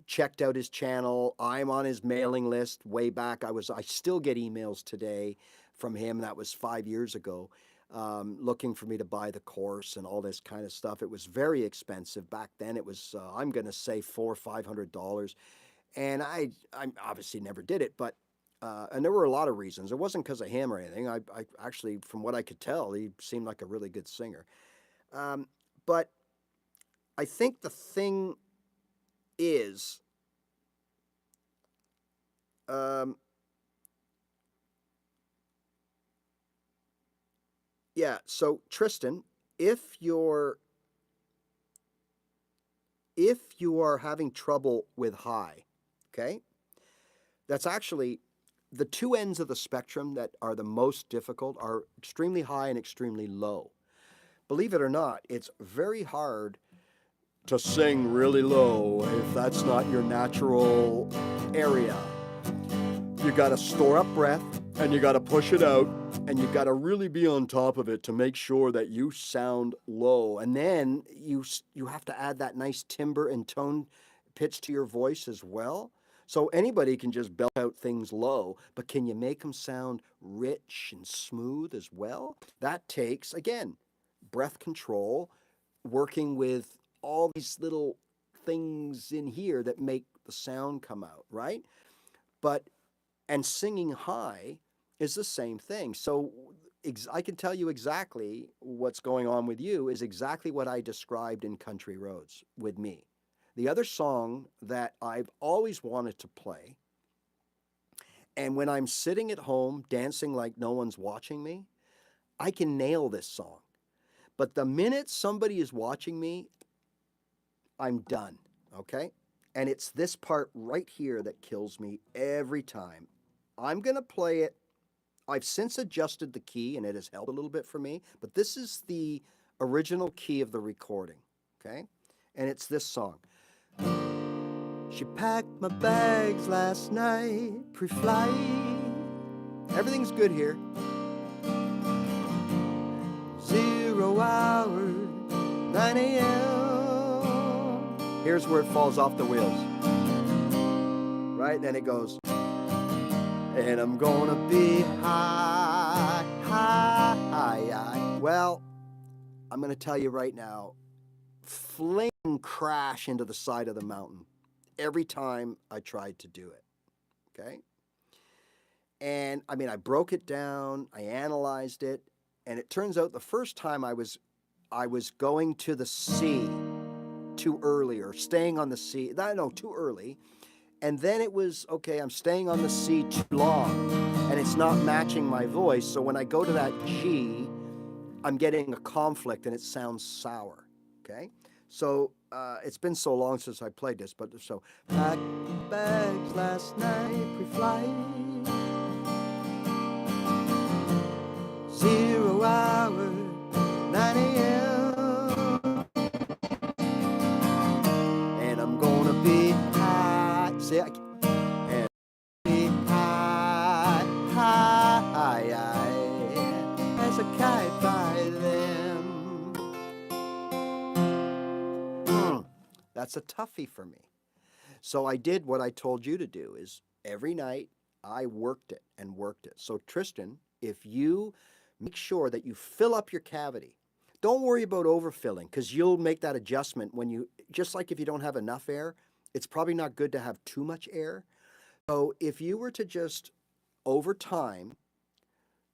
checked out his channel. I'm on his mailing list way back. I still get emails today from him. That was 5 years ago, looking for me to buy the course and all this kind of stuff. It was very expensive back then. It was I'm going to say $400-500, and I obviously never did it. But and there were a lot of reasons. It wasn't because of him or anything. I actually, from what I could tell, he seemed like a really good singer. But I think the thing is, yeah. So Tristan, if you are having trouble with high, okay, that's actually the two ends of the spectrum that are the most difficult are extremely high and extremely low. Believe it or not, it's very hard to sing really low if that's not your natural area. You got to store up breath and you got to push it out, and you got to really be on top of it to make sure that you sound low. And then you have to add that nice timbre and tone pitch to your voice as well. So anybody can just belt out things low, but can you make them sound rich and smooth as well? That takes, again, breath control, working with all these little things in here that make the sound come out, right? And singing high is the same thing. So I can tell you exactly what's going on with you is exactly what I described in Country Roads with me. The other song that I've always wanted to play, and when I'm sitting at home dancing like no one's watching me, I can nail this song. But the minute somebody is watching me, I'm done, okay? And it's this part right here that kills me every time. I'm going to play it. I've since adjusted the key, and it has helped a little bit for me, but this is the original key of the recording, okay? And it's this song. She packed my bags last night, pre-flight. Everything's good here. 0 hour, 9 a.m. Here's where it falls off the wheels. Right? Then it goes. And I'm gonna be high, high, high, high. Well, I'm gonna tell you right now, fling crash into the side of the mountain every time I tried to do it, okay? And I mean, I broke it down, I analyzed it, and it turns out the first time I was going to the C too early, or staying on the C, no, too early. And then it was, okay, I'm staying on the C too long, and it's not matching my voice. So when I go to that G, I'm getting a conflict, and it sounds sour, okay? So it's been so long since I played this, but so packed bags last night, pre-flight, 0 hour, 9 a.m. And I'm gonna be high, say I can, and be high, high, high, high, as a kite by them. That's a toughie for me. So I did what I told you to do, is every night I worked it and worked it. So Tristan, if you make sure that you fill up your cavity, don't worry about overfilling, because you'll make that adjustment when you, just like if you don't have enough air, it's probably not good to have too much air. So if you were to just, over time,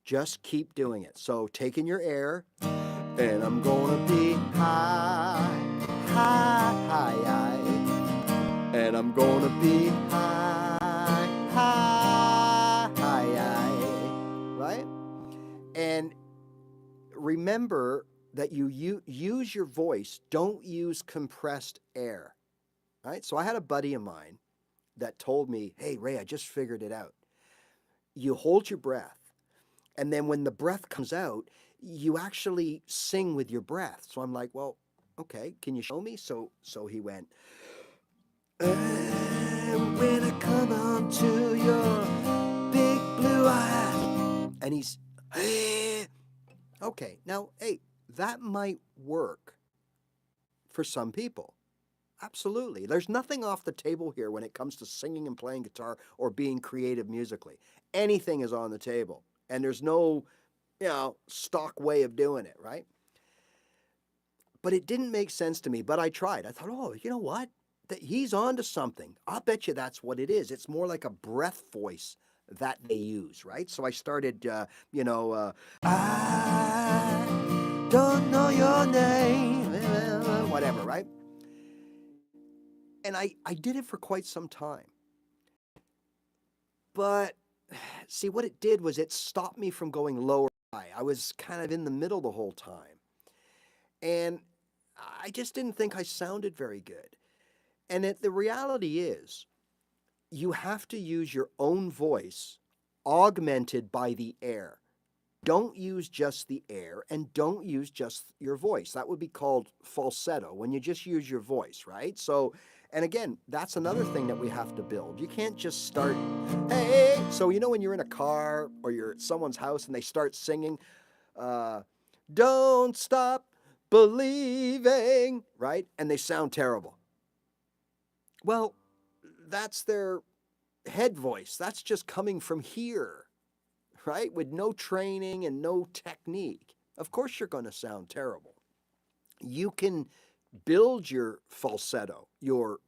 just keep doing it. So taking your air, and I'm gonna be high, high, high, high, and I'm gonna be high, high, high, high, right? remember that you use your voice, don't use compressed air, right? So I had a buddy of mine that told me, hey, Ray, I just figured it out. You hold your breath, and then when the breath comes out, you actually sing with your breath. So I'm like, well, okay, can you show me? So he went, and when I come on to your big blue eyes, and he's, hey. Okay, now, hey, that might work for some people. Absolutely. There's nothing off the table here when it comes to singing and playing guitar or being creative musically. Anything is on the table, and there's no, stock way of doing it, right? But it didn't make sense to me, but I tried. I thought, oh, you know what? He's on to something. I'll bet you that's what it is. It's more like a breath voice that they use, right? So I started, I don't know your name, whatever, right? And I did it for quite some time. But see, what it did was it stopped me from going lower high. I was kind of in the middle the whole time. And I just didn't think I sounded very good. And the reality is, you have to use your own voice augmented by the air. Don't use just the air, and don't use just your voice. That would be called falsetto, when you just use your voice, right? So, and again, that's another thing that we have to build. You can't just start, hey, so when you're in a car or you're at someone's house and they start singing, don't stop believing, right? And they sound terrible. Well, that's their head voice. That's just coming from here, right? With no training and no technique. Of course you're going to sound terrible. You can build your falsetto, your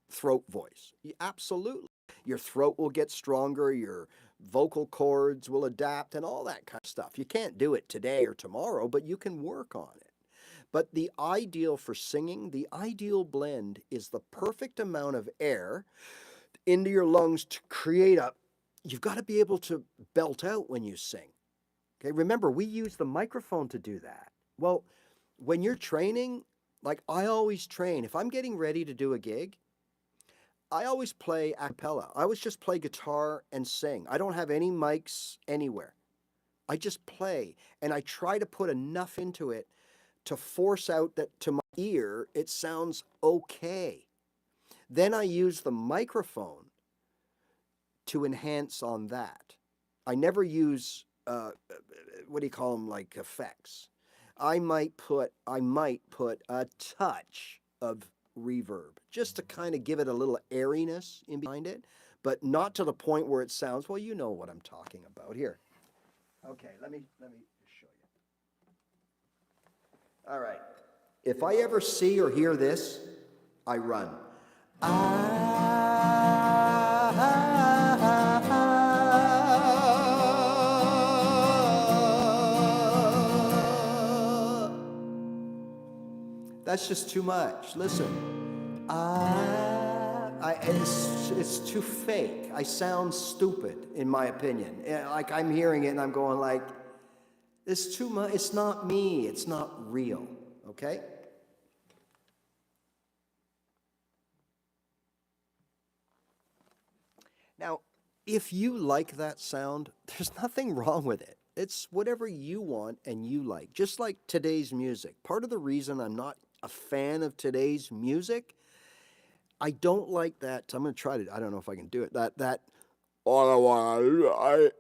throat voice. Absolutely. Your throat will get stronger, your vocal cords will adapt, and all that kind of stuff. You can't do it today or tomorrow, but you can work on it. But the ideal for singing, the ideal blend is the perfect amount of air into your lungs to create you've got to be able to belt out when you sing. Okay, remember, we use the microphone to do that. Well, when you're training, like I always train, if I'm getting ready to do a gig, I always play a cappella. I always just play guitar and sing. I don't have any mics anywhere. I just play, and I try to put enough into it to force out that to my ear, it sounds okay. Then I use the microphone to enhance on that. I never use, what do you call them, like effects. I might put a touch of reverb just to kind of give it a little airiness in behind it, but not to the point where it sounds, well, you know what I'm talking about here. Okay, let me show you. All right. If I ever see or hear this, I run. That's just too much. Listen. It's too fake. I sound stupid, in my opinion. Like I'm hearing it and I'm going like, it's too much. It's not me. It's not real. Okay? Now, if you like that sound, there's nothing wrong with it. It's whatever you want and you like. Just like today's music. Part of the reason I'm not a fan of today's music, I don't like that. I'm going to try to, I don't know if I can do it.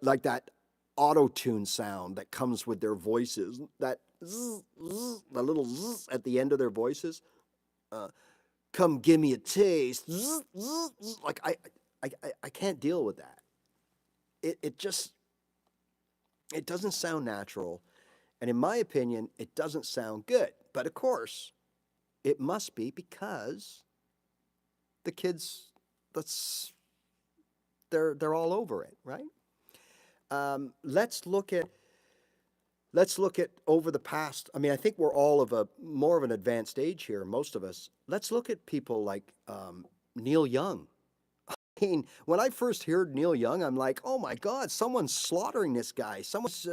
Like that auto-tune sound that comes with their voices. That zzz, zzz, the little zzz at the end of their voices. Come give me a taste. Zzz, zzz, zzz. Like I can't deal with that. It doesn't sound natural. And in my opinion, it doesn't sound good. But of course, it must be because the kids, they're all over it, right? Let's look at over the past. I mean, I think we're all of more of an advanced age here, most of us. Let's look at people like Neil Young. I mean, when I first heard Neil Young, I'm like, oh my God, someone's slaughtering this guy. Someone's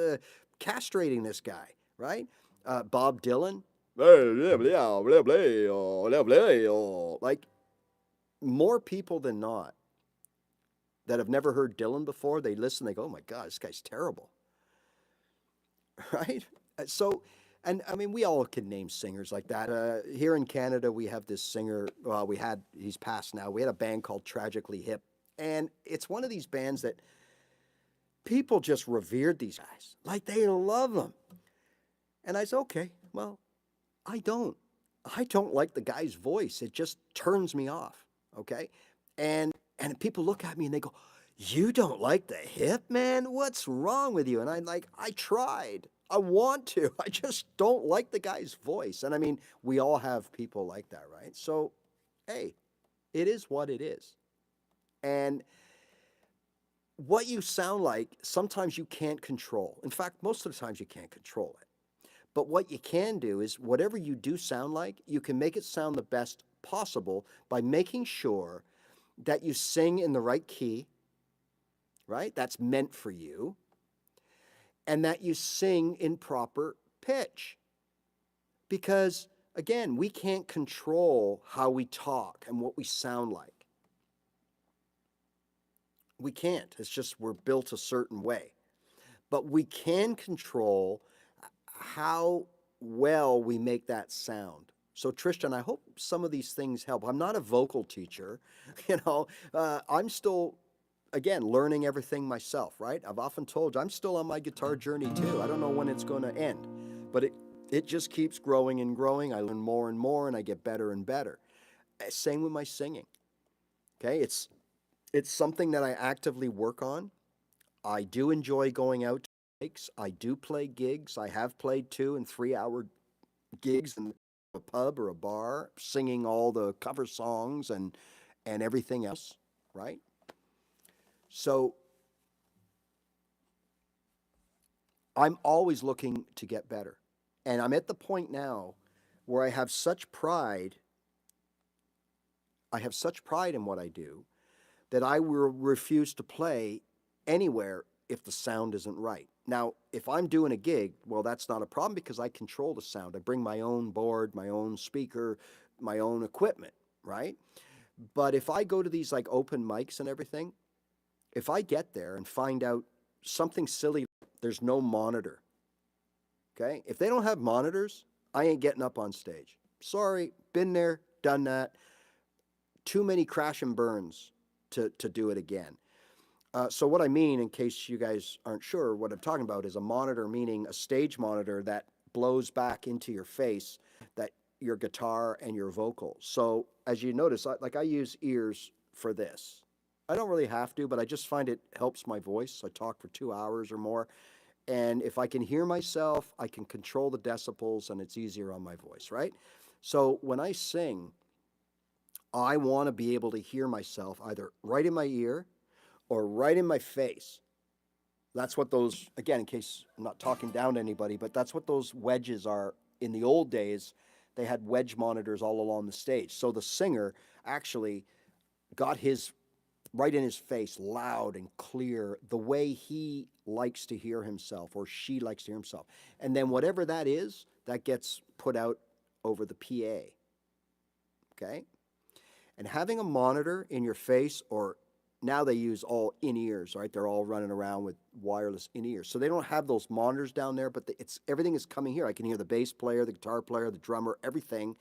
castrating this guy, right? Bob Dylan. Like, more people than not that have never heard Dylan before, they listen, they go, oh my God, this guy's terrible. Right? So, and I mean, we all can name singers like that. Here in Canada, we have this singer. Well, he's passed now. We had a band called Tragically Hip. And it's one of these bands that people just revered these guys. Like, they love them. And I said, okay, well, I don't. I don't like the guy's voice. It just turns me off. Okay. And people look at me and they go, you don't like the Hip, man? What's wrong with you? And I'm like, I tried. I want to. I just don't like the guy's voice. And I mean, we all have people like that, right? So, hey, it is what it is. And what you sound like, sometimes you can't control. In fact, most of the times you can't control it. But what you can do is whatever you do sound like, you can make it sound the best possible by making sure that you sing in the right key, right? That's meant for you. And that you sing in proper pitch. Because, again, we can't control how we talk and what we sound like. We can't. It's just we're built a certain way. But we can control how well we make that sound. So Tristan, I hope some of these things help. I'm not a vocal teacher, I'm still, again, learning everything myself, right? I've often told you I'm still on my guitar journey too. I don't know when it's going to end, but it just keeps growing and growing. I learn more and more, and I get better and better. Same with my singing. Okay, it's something that I actively work on. I do enjoy going out to gigs. I do play gigs. I have played 2 and 3 hour gigs in a pub or a bar, singing all the cover songs and everything else, right? So I'm always looking to get better. And I'm at the point now where I have such pride. I have such pride in what I do that I will refuse to play anywhere if the sound isn't right. Now, if I'm doing a gig, well, that's not a problem because I control the sound. I bring my own board, my own speaker, my own equipment, right? But if I go to these like open mics and everything, if I get there and find out something silly, there's no monitor, okay? If they don't have monitors, I ain't getting up on stage. Sorry, been there, done that. Too many crash and burns to do it again. So what I mean, in case you guys aren't sure, what I'm talking about is a monitor, meaning a stage monitor that blows back into your face, that your guitar and your vocals. So as you notice, I use ears for this. I don't really have to, but I just find it helps my voice. I talk for 2 hours or more. And if I can hear myself, I can control the decibels and it's easier on my voice, right? So when I sing, I want to be able to hear myself either right in my ear or right in my face. That's what those, again, in case I'm not talking down to anybody, but that's what those wedges are. In the old days, they had wedge monitors all along the stage. So the singer actually got his right in his face, loud and clear, the way he likes to hear himself or she likes to hear himself. And then whatever that is, that gets put out over the PA. Okay? And having a monitor in your face, or now they use all in-ears, right? They're all running around with wireless in-ears. So they don't have those monitors down there, but everything is coming here. I can hear the bass player, the guitar player, the drummer, everything.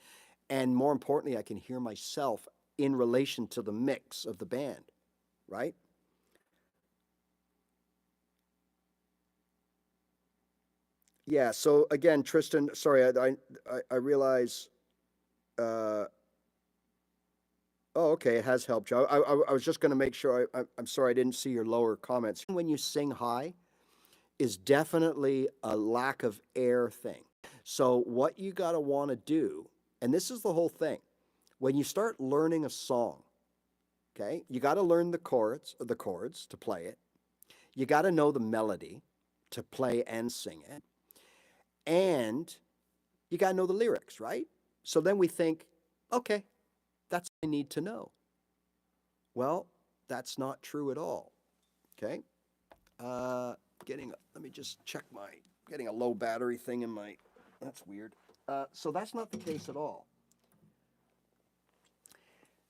And more importantly, I can hear myself in relation to the mix of the band, right? Yeah, so again, Tristan, sorry, I realize, uh, oh, okay, it has helped you. I was just going to make sure. I'm sorry, I didn't see your lower comments. When you sing high, is definitely a lack of air thing. So what you got to want to do, and this is the whole thing, when you start learning a song, okay, you got to learn the chords to play it. You got to know the melody to play and sing it, and you got to know the lyrics, right? So then we think, okay, that's what I need to know. Well, that's not true at all. Okay. Let me just check getting a low battery thing in my That's weird. So that's not the case at all.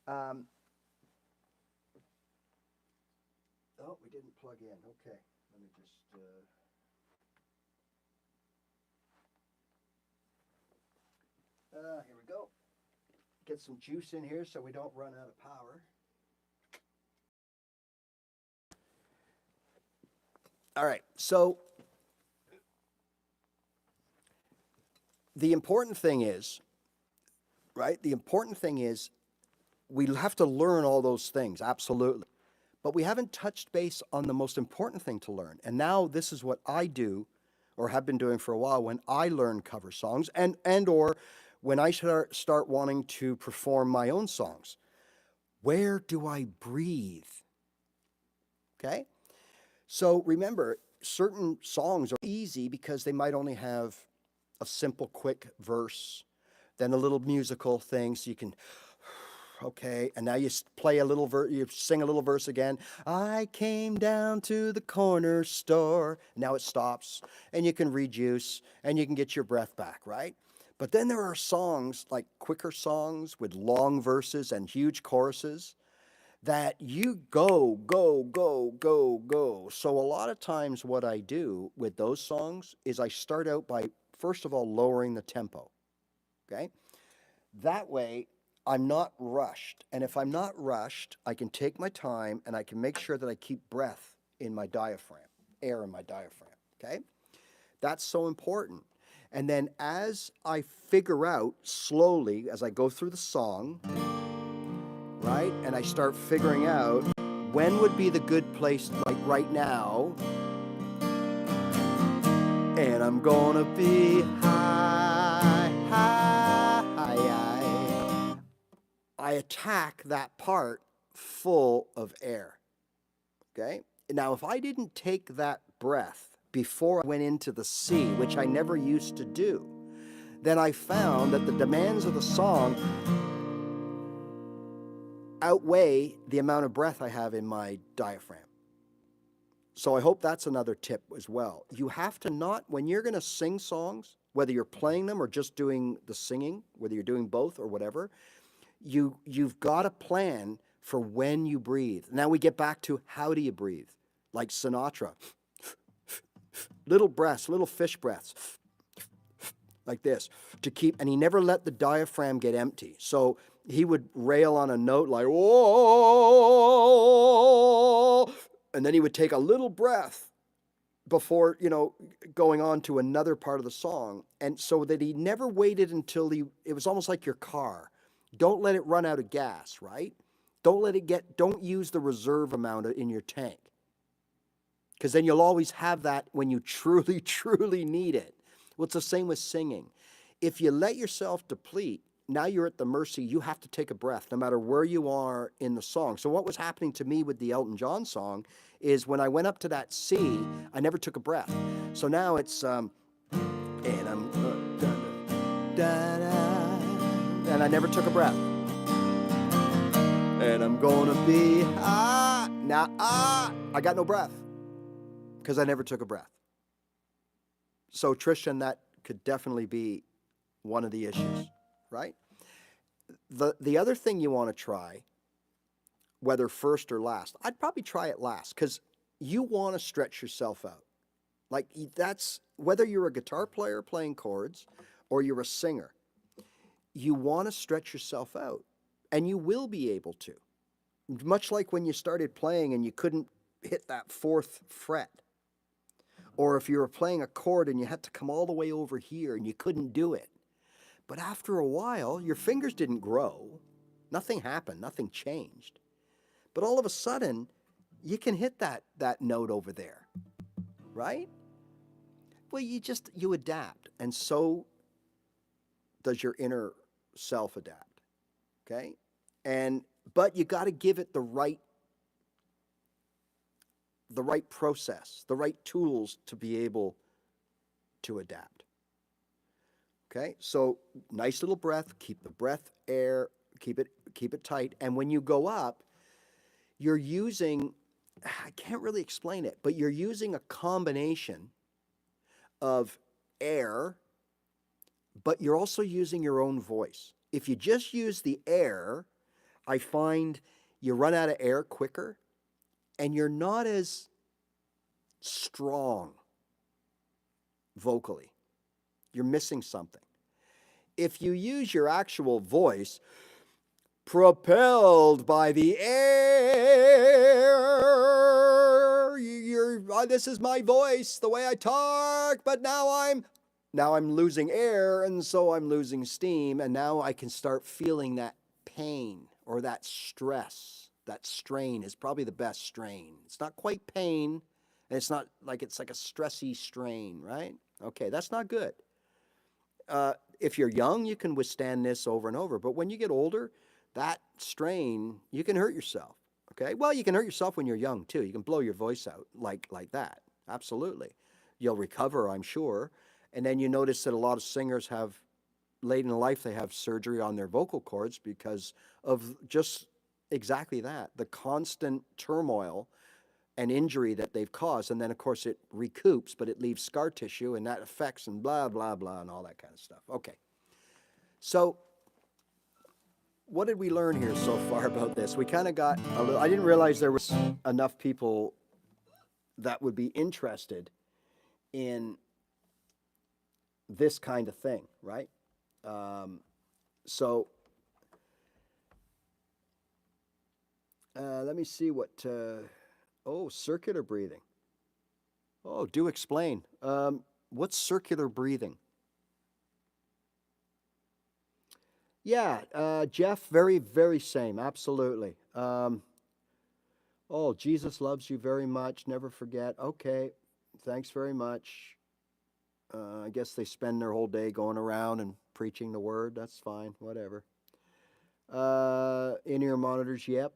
Um, oh, we didn't plug in. Okay, let me just. Here we go. Get some juice in here so we don't run out of power. All right, so the important thing is, right? The important thing is we have to learn all those things, absolutely. But we haven't touched base on the most important thing to learn. And now this is what I do or have been doing for a while when I learn cover songs and or when I start wanting to perform my own songs. Where do I breathe? Okay? So remember, certain songs are easy because they might only have a simple, quick verse, then a little musical thing so you can, okay, and now you play a little verse, you sing a little verse again. I came down to the corner store. Now it stops, and you can rejuice, and you can get your breath back, right? But then there are songs, like quicker songs with long verses and huge choruses, that you go, go, go, go, go. So a lot of times what I do with those songs is I start out by, first of all, lowering the tempo, okay? That way, I'm not rushed. And if I'm not rushed, I can take my time and I can make sure that I keep breath in my diaphragm, air in my diaphragm, okay? That's so important. And then as I figure out slowly, as I go through the song, right? And I start figuring out when would be the good place, like right now. And I'm gonna be high, high, high, high. I attack that part full of air. Okay? Now, if I didn't take that breath before I went into the C, which I never used to do, then I found that the demands of the song outweigh the amount of breath I have in my diaphragm. So I hope that's another tip as well. You have to not, when you're going to sing songs, whether you're playing them or just doing the singing, whether you're doing both or whatever, you've got a plan for when you breathe. Now we get back to how do you breathe? Like Sinatra. Little breaths, little fish breaths, like this, to keep, and he never let the diaphragm get empty. So he would rail on a note like, whoa, and then he would take a little breath before, going on to another part of the song. And so that he never waited until it was almost like your car. Don't let it run out of gas, right? Don't use the reserve amount in your tank. Because then you'll always have that when you truly, truly need it. Well, it's the same with singing. If you let yourself deplete, now you're at the mercy. You have to take a breath no matter where you are in the song. So what was happening to me with the Elton John song is when I went up to that C, I never took a breath. So now it's, and I'm, and I never took a breath. And I'm gonna be, I got no breath because I never took a breath. So Tristan, that could definitely be one of the issues, right? The other thing you want to try, whether first or last, I'd probably try it last because you want to stretch yourself out. Like that's, whether you're a guitar player playing chords or you're a singer, you want to stretch yourself out and you will be able to. Much like when you started playing and you couldn't hit that fourth fret. Or if you were playing a chord and you had to come all the way over here and you couldn't do it. But after a while, your fingers didn't grow. Nothing happened. Nothing changed. But all of a sudden, you can hit that note over there. Right? Well, you adapt. And so does your inner self adapt. Okay? But you got to give it the right process, the right tools to be able to adapt. Okay, so nice little breath, keep the breath air, keep it tight. And when you go up, you're using, I can't really explain it, but you're using a combination of air but you're also using your own voice. If you just use the air, I find you run out of air quicker and you're not as strong vocally. You're missing something. If you use your actual voice, propelled by the air, this is my voice, the way I talk, but now I'm losing air, and so I'm losing steam, and now I can start feeling that pain or that stress. That strain is probably the best strain. It's not quite pain, and it's not like it's like a stressy strain, right? Okay, that's not good. If you're young, you can withstand this over and over, but when you get older, that strain, you can hurt yourself. Okay, well, you can hurt yourself when you're young too. You can blow your voice out like that. Absolutely, you'll recover, I'm sure. And then you notice that a lot of singers have, late in life, they have surgery on their vocal cords because of just exactly that, the constant turmoil and injury that they've caused. And then, of course, it recoups, but it leaves scar tissue, and that affects and blah, blah, blah, and all that kind of stuff. Okay. So what did we learn here so far about this? We kind of got a little, I didn't realize there was enough people that would be interested in this kind of thing, right? So let me see what, circular breathing. Oh, do explain. What's circular breathing? Yeah, Jeff, very, very same, absolutely. Oh, Jesus loves you very much, never forget. Okay, thanks very much. I guess they spend their whole day going around and preaching the word. That's fine, whatever. In-ear monitors, yep.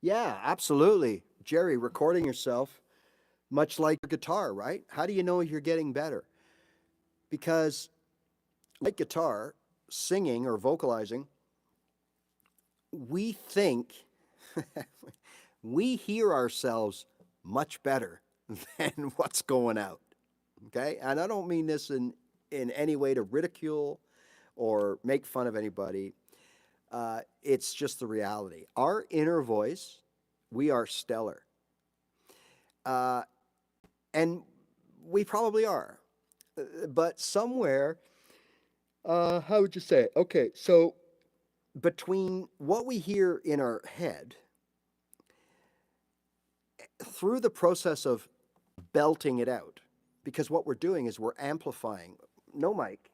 Yeah, absolutely. Jerry, recording yourself, much like a guitar, right? How do you know you're getting better? Because, like guitar, singing or vocalizing, we think, we hear ourselves much better than what's going out. Okay? And I don't mean this in any way to ridicule or make fun of anybody. It's just the reality. Our inner voice, we are stellar. And we probably are. But somewhere, how would you say it? Okay, so between what we hear in our head, through the process of belting it out, because what we're doing is we're amplifying. No mic,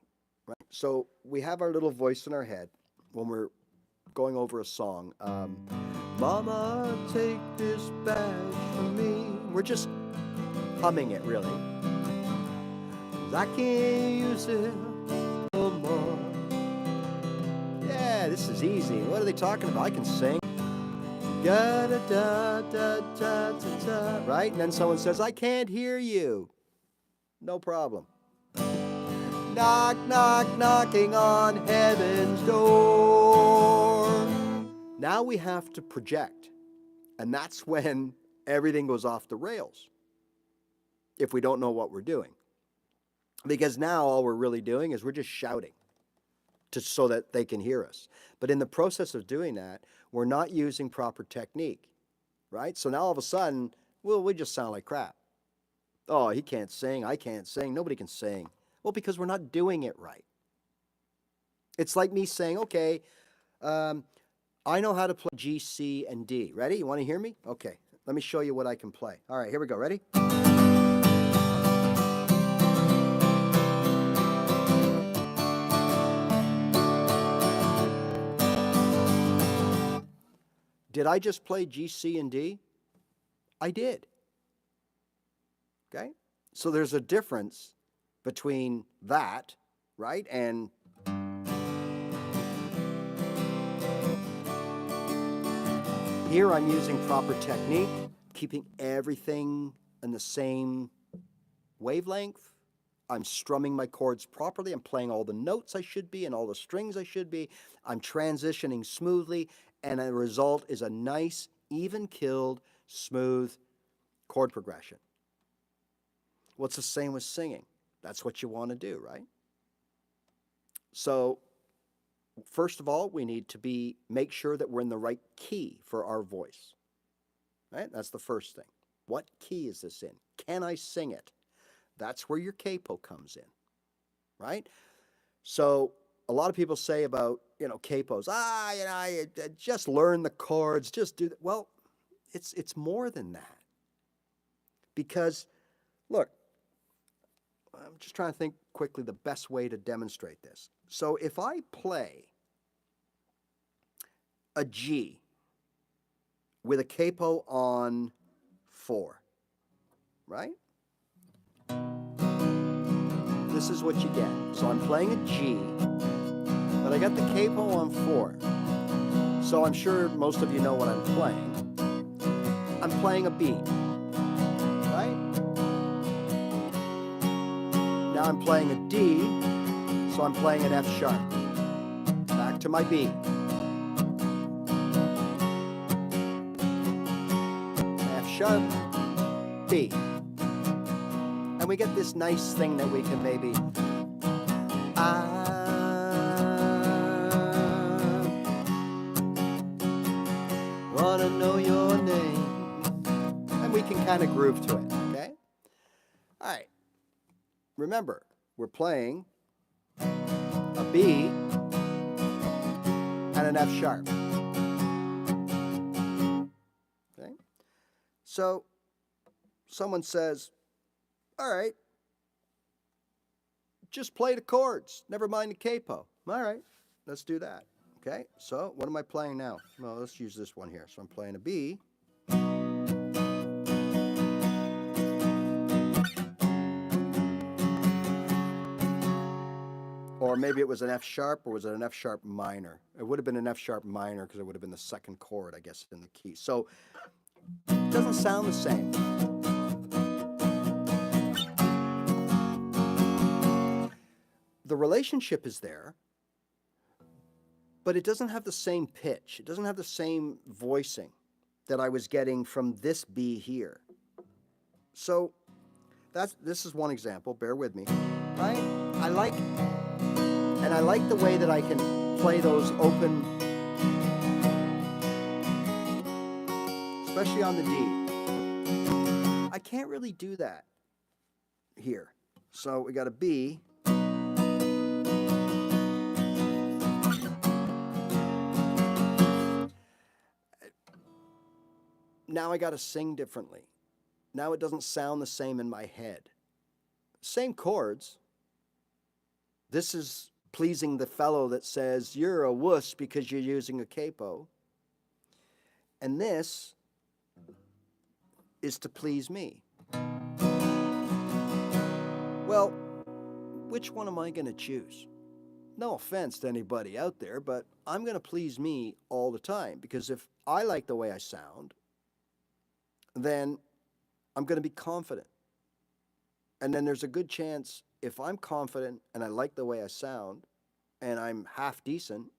right? So we have our little voice in our head when we're going over a song. Mama, take this badge from me. We're just humming it, really. I can't use it no more. Yeah, this is easy. What are they talking about? I can sing. Da da da da da da da. Right? And then someone says, I can't hear you. No problem. Knock, knock, knocking on heaven's door. Now we have to project. And that's when everything goes off the rails. If we don't know what we're doing. Because now all we're really doing is we're just shouting so that they can hear us. But in the process of doing that, we're not using proper technique, right? So now all of a sudden, well, we just sound like crap. Oh, he can't sing, I can't sing, nobody can sing. Well, because we're not doing it right. It's like me saying, okay, I know how to play G, C, and D. Ready? You want to hear me? Okay, let me show you what I can play. All right, here we go. Ready? Did I just play G, C, and D? I did. Okay? So there's a difference between that, right, and here I'm using proper technique, keeping everything in the same wavelength, I'm strumming my chords properly. I'm playing all the notes I should be and all the strings I should be. I'm transitioning smoothly, and the result is a nice, even-killed, smooth chord progression. Well, it's the same with singing. That's what you want to do, right? So, first of all, we need to make sure that we're in the right key for our voice. Right? That's the first thing. What key is this in? Can I sing it? That's where your capo comes in. Right? So, a lot of people say about, capos, I just learn the chords, just do that. Well, it's more than that. Because look, I'm just trying to think quickly the best way to demonstrate this. So if I play a G with a capo on 4, right? This is what you get. So I'm playing a G, but I got the capo on 4. So I'm sure most of you know what I'm playing. I'm playing a B, right? Now I'm playing a D, so I'm playing an F sharp. Back to my B. F sharp, B. And we get this nice thing that we can maybe, I wanna know your name. And we can kind of groove to it, okay? All right. Remember, we're playing a B and an F sharp. Okay? So someone says, all right, just play the chords, never mind the capo. All right, let's do that. Okay, so what am I playing now? Well, let's use this one here. So I'm playing a B. Or maybe it was an F sharp, or was it an F sharp minor? It would have been an F sharp minor because it would have been the second chord, I guess, in the key. So it doesn't sound the same. The relationship is there, but it doesn't have the same pitch. It doesn't have the same voicing that I was getting from this B here. So this is one example. Bear with me, right? I like the way that I can play those open, especially on the D. I can't really do that here. So we got a B. Now I got to sing differently. Now it doesn't sound the same in my head. Same chords. This is pleasing the fellow that says, you're a wuss because you're using a capo. And this is to please me. Well, which one am I going to choose? No offense to anybody out there, but I'm going to please me all the time, because if I like the way I sound, then I'm going to be confident. And then there's a good chance if I'm confident and I like the way I sound and I'm half decent,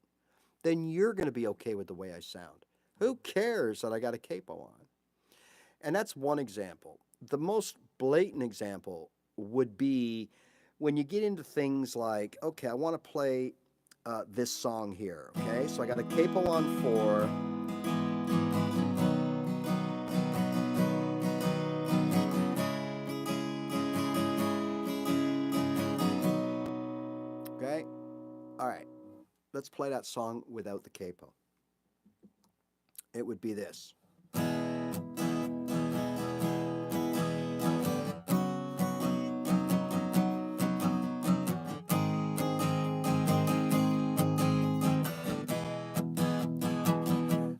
then you're going to be okay with the way I sound. Who cares that I got a capo on? And that's one example. The most blatant example would be when you get into things like, okay, I want to play this song here, okay? So I got a capo on 4. Okay? All right. Let's play that song without the capo. It would be this.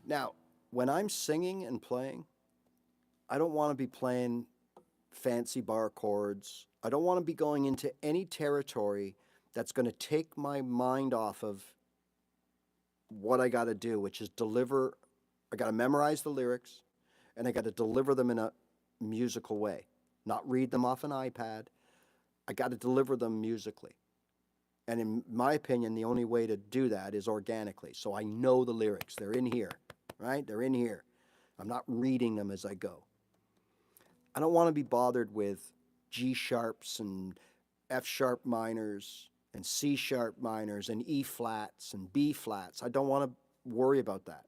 Now, when I'm singing and playing, I don't want to be playing fancy bar chords. I don't want to be going into any territory that's going to take my mind off of what I got to do, which is deliver. I got to memorize the lyrics, and I got to deliver them in a musical way, not read them off an iPad, I got to deliver them musically. And in my opinion, the only way to do that is organically. So I know the lyrics. They're in here, right? They're in here. I'm not reading them as I go. I don't want to be bothered with G sharps and F sharp minors and C sharp minors and E flats and B flats. I don't want to worry about that.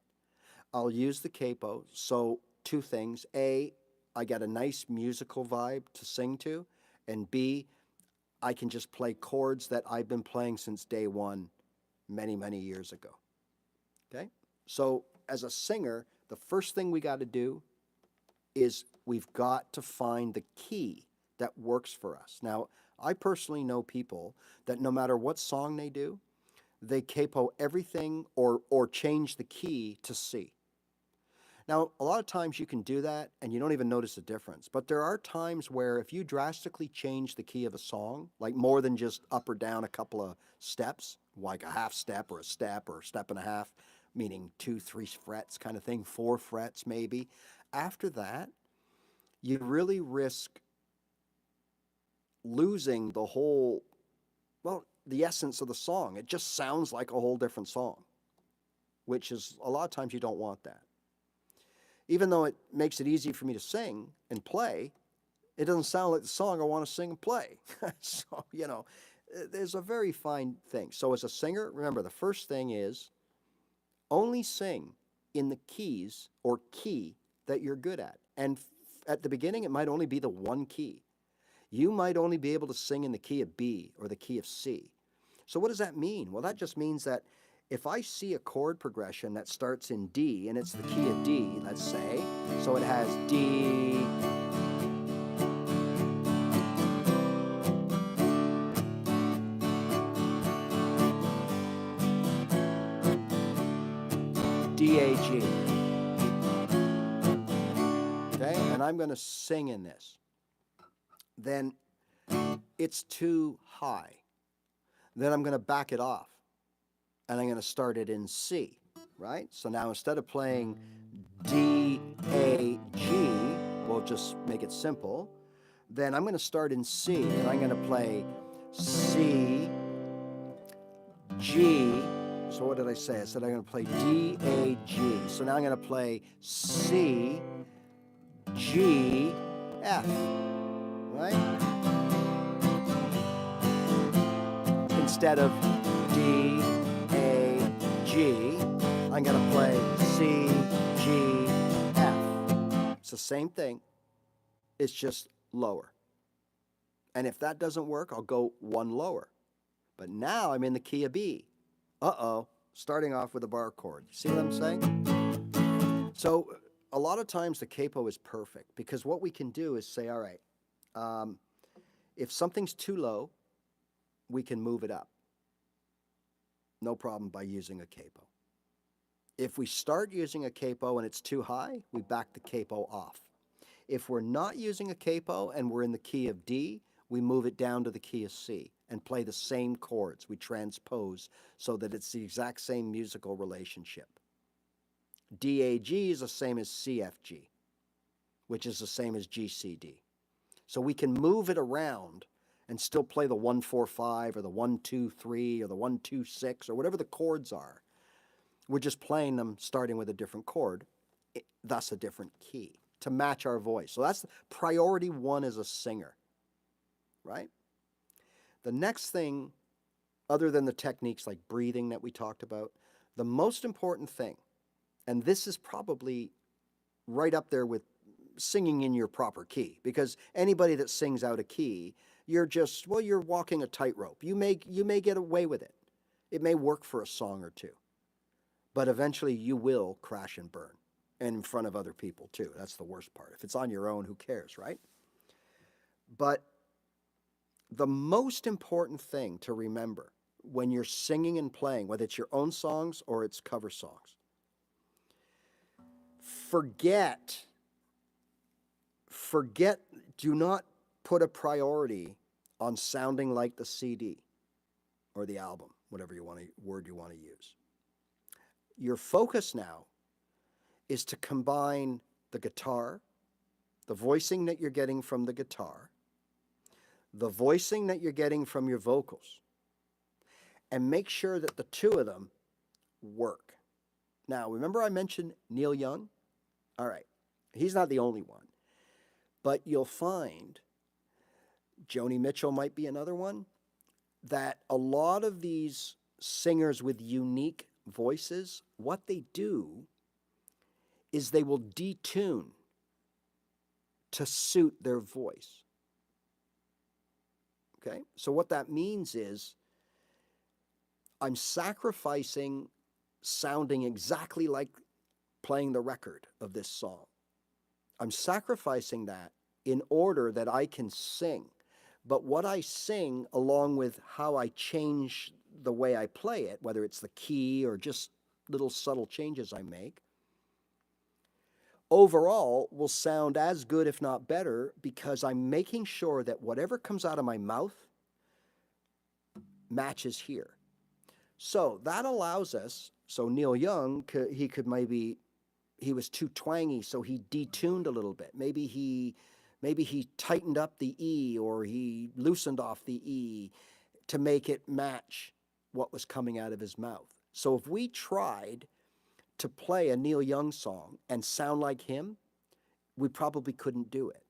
I'll use the capo. So two things. A, I get a nice musical vibe to sing to. And B, I can just play chords that I've been playing since day one many, many years ago. Okay? So as a singer, the first thing we got to do is we've got to find the key that works for us. Now, I personally know people that no matter what song they do, they capo everything or change the key to C. Now, a lot of times you can do that and you don't even notice the difference. But there are times where if you drastically change the key of a song, like more than just up or down a couple of steps, like a half step or a step and a half, meaning 2, 3 frets kind of thing, 4 frets maybe. After that, you really risk losing the whole, well, the essence of the song. It just sounds like a whole different song, which is a lot of times you don't want that. Even though it makes it easy for me to sing and play, it doesn't sound like the song I want to sing and play. So, you know, there's a very fine thing. So as a singer, remember, the first thing is only sing in the keys or key that you're good at. And at the beginning, it might only be the one key. You might only be able to sing in the key of B or the key of C. So what does that mean? Well, that just means that if I see a chord progression that starts in D and it's the key of D, let's say, so it has D, D, A, G. Okay, and I'm going to sing in this. Then it's too high. Then I'm going to back it off. And I'm going to start it in C, right? So now instead of playing D, A, G, we'll just make it simple. Then I'm going to start in C, and I'm going to play C, G. So what did I say? I said I'm going to play D, A, G. So now I'm going to play C, G, F, right? Instead of D, A, G, I'm going to play C, G, F. It's the same thing. It's just lower. And if that doesn't work, I'll go one lower. But now I'm in the key of B. Uh-oh, starting off with a bar chord. You see what I'm saying? So a lot of times the capo is perfect because what we can do is say, all right, if something's too low, we can move it up. No problem by using a capo. If we start using a capo and it's too high, we back the capo off. If we're not using a capo and we're in the key of D, we move it down to the key of C and play the same chords. We transpose so that it's the exact same musical relationship. D-A-G is the same as C-F-G, which is the same as G-C-D. So we can move it around and still play the 1-4-5 or the 1-2-3 or the 1-2-6 or whatever the chords are. We're just playing them starting with a different chord, thus a different key, to match our voice. So that's priority one as a singer, right? The next thing, other than the techniques like breathing that we talked about, the most important thing, and this is probably right up there with singing in your proper key, because anybody that sings out of key, you're just, well, you're walking a tightrope. You may get away with it. It may work for a song or two, but eventually you will crash and burn, and in front of other people too. That's the worst part. If it's on your own, who cares, right? But the most important thing to remember when you're singing and playing, whether it's your own songs or it's cover songs, forget, do not put a priority on sounding like the CD or the album, whatever word you want to use. Your focus now is to combine the guitar, the voicing that you're getting from the guitar, the voicing that you're getting from your vocals, and make sure that the two of them work. Now, remember I mentioned Neil Young? All right, he's not the only one, but you'll find Joni Mitchell might be another one, that a lot of these singers with unique voices, what they do is they will detune to suit their voice. Okay? So what that means is I'm sacrificing sounding exactly like playing the record of this song. I'm sacrificing that in order that I can sing. But what I sing, along with how I change the way I play it, whether it's the key or just little subtle changes I make, overall will sound as good, if not better, because I'm making sure that whatever comes out of my mouth matches here. So that allows us, so Neil Young, he was too twangy, so he detuned a little bit. Maybe he tightened up the E, or he loosened off the E to make it match what was coming out of his mouth. So if we tried to play a Neil Young song and sound like him, we probably couldn't do it,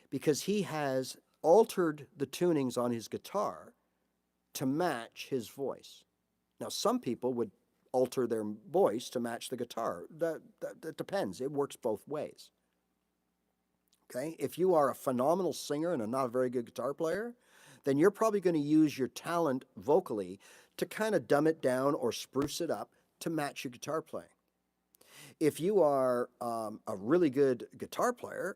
because he has altered the tunings on his guitar to match his voice. Now, some people would alter their voice to match the guitar. That depends. It works both ways. Okay? If you are a phenomenal singer and not a very good guitar player, then you're probably going to use your talent vocally to kind of dumb it down or spruce it up to match your guitar playing. If you are a really good guitar player,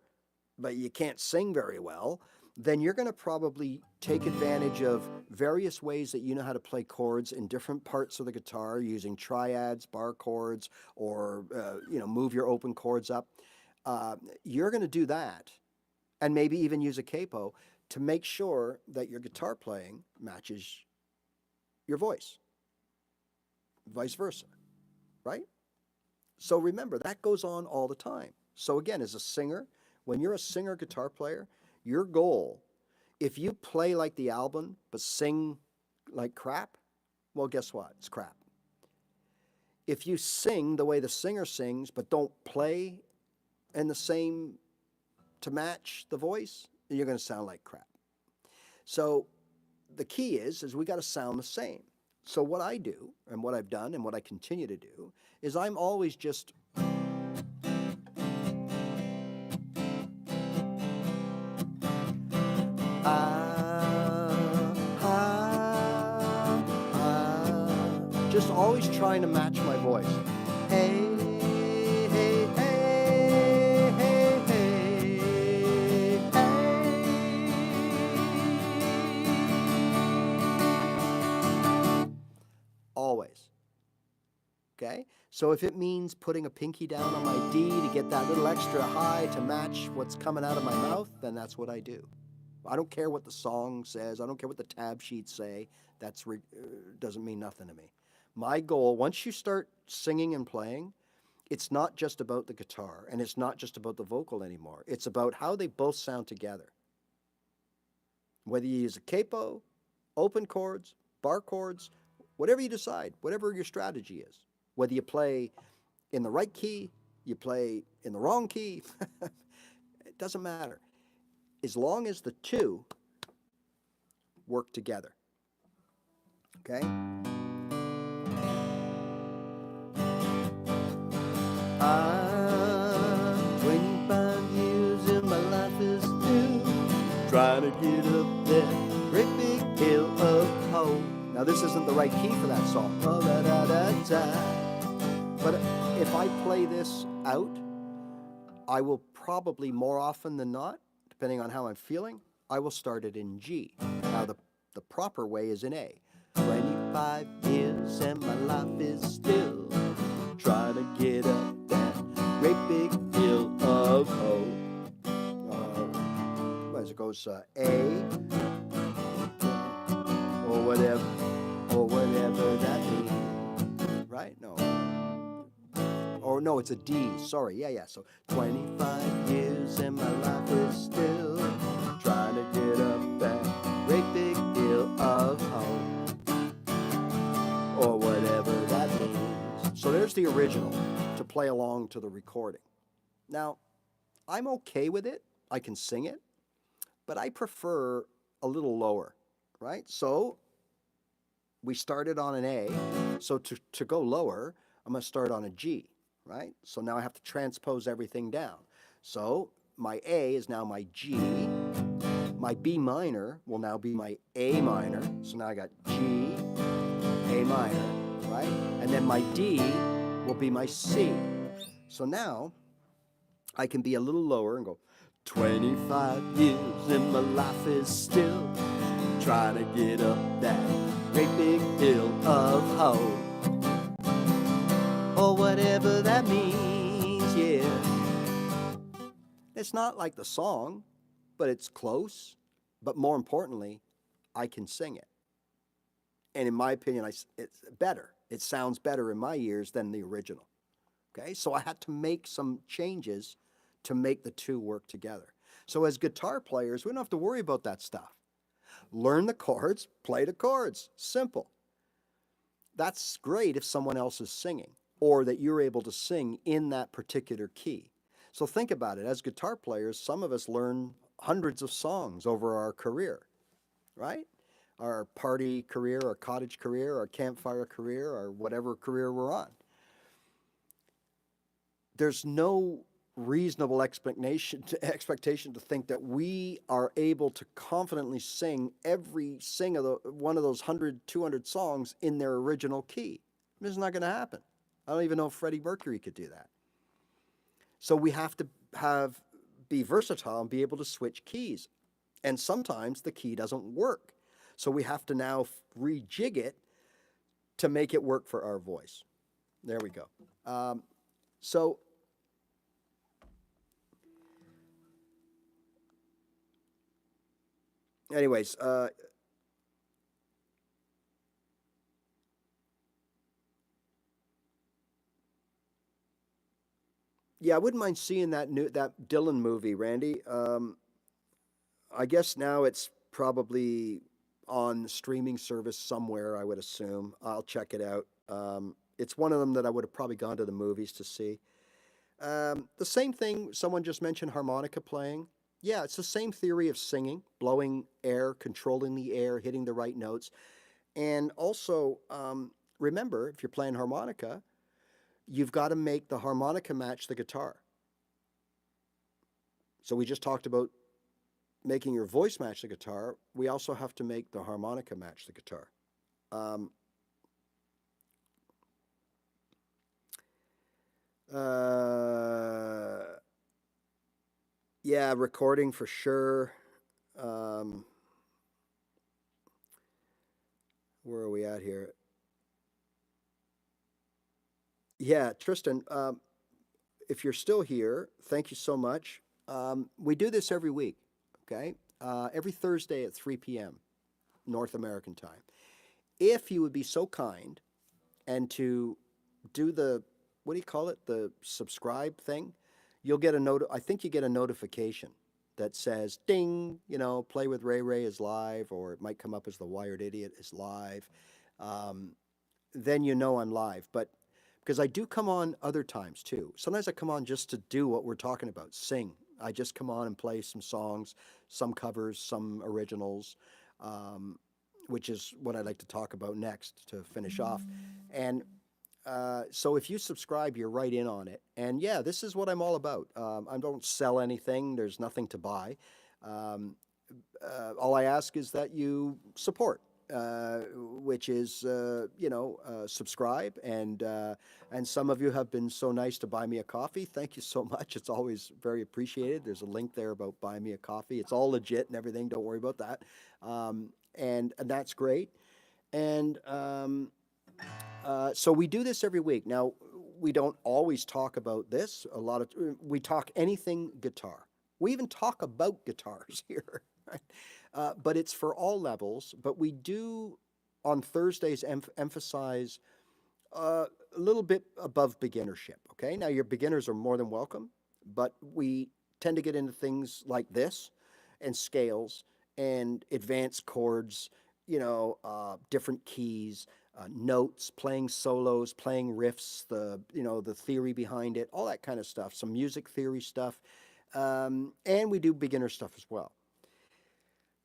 but you can't sing very well, then you're going to probably take advantage of various ways that you know how to play chords in different parts of the guitar, using triads, bar chords, or move your open chords up. You're going to do that, and maybe even use a capo to make sure that your guitar playing matches your voice, vice versa, right? So remember, that goes on all the time. So again, as a singer, when you're a singer guitar player, your goal, if you play like the album but sing like crap, well, guess what? It's crap. If you sing the way the singer sings but don't play in the same to match the voice, you're going to sound like crap. So the key is we got to sound the same. So what I do, and what I've done, and what I continue to do, is I'm always just just always trying to match my voice. Hey, hey, hey, hey, hey, hey. Always. Okay? So if it means putting a pinky down on my D to get that little extra high to match what's coming out of my mouth, then that's what I do. I don't care what the song says. I don't care what the tab sheets say. That doesn't mean nothing to me. My goal, once you start singing and playing, it's not just about the guitar, and it's not just about the vocal anymore. It's about how they both sound together. Whether you use a capo, open chords, bar chords, whatever you decide, whatever your strategy is. Whether you play in the right key, you play in the wrong key, it doesn't matter. As long as the two work together. Okay? 25 years in my life is new, trying to get up that great big hill of hope. Now this isn't the right key for that song. But if I play this out, I will probably more often than not, depending on how I'm feeling, I will start it in G. Now the proper way is in A. 25 years and my life is still trying to get up that great big hill of hope. As it goes A, or whatever that means, right? No. Or no, it's a D. Sorry, yeah. So 25 years and my life is still trying to get up that here's the original to play along to the recording. Now, I'm okay with it. I can sing it, but I prefer a little lower, right? So we started on an A. So to go lower, I'm going to start on a G, right? So now I have to transpose everything down. So my A is now my G. My B minor will now be my A minor. So now I got G, A minor, right? And then my D will be my C. So now I can be a little lower and go, 25 years and my life is still trying to get up that great big hill of hope. Or whatever that means, yeah. It's not like the song, but it's close. But more importantly, I can sing it. And in my opinion, it's better. It sounds better in my ears than the original. Okay, so I had to make some changes to make the two work together. So as guitar players, we don't have to worry about that stuff. Learn the chords, play the chords. Simple. That's great if someone else is singing or that you're able to sing in that particular key. So think about it. As guitar players, some of us learn hundreds of songs over our career, right? Our party career, our cottage career, our campfire career, or whatever career we're on. There's no reasonable expectation to think that we are able to confidently sing one of those 100, 200 songs in their original key. This is not going to happen. I don't even know if Freddie Mercury could do that. So we have to be versatile and be able to switch keys. And sometimes the key doesn't work. So we have to now rejig it to make it work for our voice. There we go. So anyways, yeah, I wouldn't mind seeing that Dylan movie, Randy. I guess now it's probably on the streaming service somewhere, I would assume. I'll check it out. It's one of them that I would have probably gone to the movies to see. The same thing, someone just mentioned harmonica playing. Yeah, it's the same theory of singing, blowing air, controlling the air, hitting the right notes. And also, remember, if you're playing harmonica, you've got to make the harmonica match the guitar. So we just talked about making your voice match the guitar. We also have to make the harmonica match the guitar. Yeah, recording for sure. Where are we at here? Yeah, Tristan, if you're still here, thank you so much. We do this every week, okay? Every Thursday at 3 p.m. North American time. If you would be so kind and to do the, what do you call it, the subscribe thing, you'll get I think you get a notification that says, ding, Play with Ray is live, or it might come up as The Wired Idiot is live. Then you know I'm live. But because I do come on other times too. Sometimes I come on just to do what we're talking about, sing. I just come on and play some songs, some covers, some originals, which is what I'd like to talk about next to finish off. And so if you subscribe, you're right in on it. And yeah, this is what I'm all about. I don't sell anything. There's nothing to buy. All I ask is that you support. Which is, subscribe. And some of you have been so nice to buy me a coffee. Thank you so much. It's always very appreciated. There's a link there about buying me a coffee. It's all legit and everything. Don't worry about that. And that's great. And so we do this every week. Now, we don't always talk about this. We talk anything guitar. We even talk about guitars here, right? But it's for all levels. But we do, on Thursdays, emphasize a little bit above beginnership, okay? Now, your beginners are more than welcome, but we tend to get into things like this and scales and advanced chords, different keys, notes, playing solos, playing riffs, the theory behind it, all that kind of stuff. Some music theory stuff, and we do beginner stuff as well.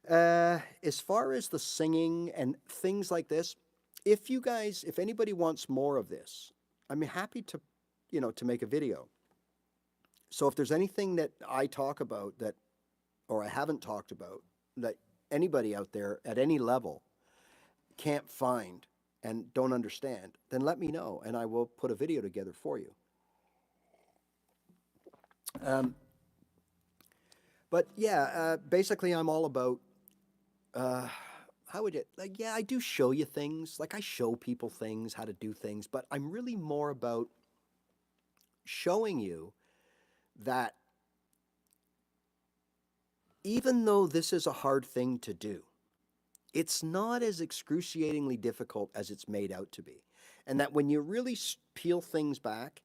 As far as the singing and things like this, if anybody wants more of this, I'm happy to make a video. So if there's anything that I talk about or I haven't talked about, that anybody out there at any level can't find and don't understand, then let me know and I will put a video together for you. But yeah, basically I'm all about, how would it, like, yeah, I do show you things. Like I show people things, how to do things, but I'm really more about showing you that even though this is a hard thing to do, it's not as excruciatingly difficult as it's made out to be. And that when you really peel things back,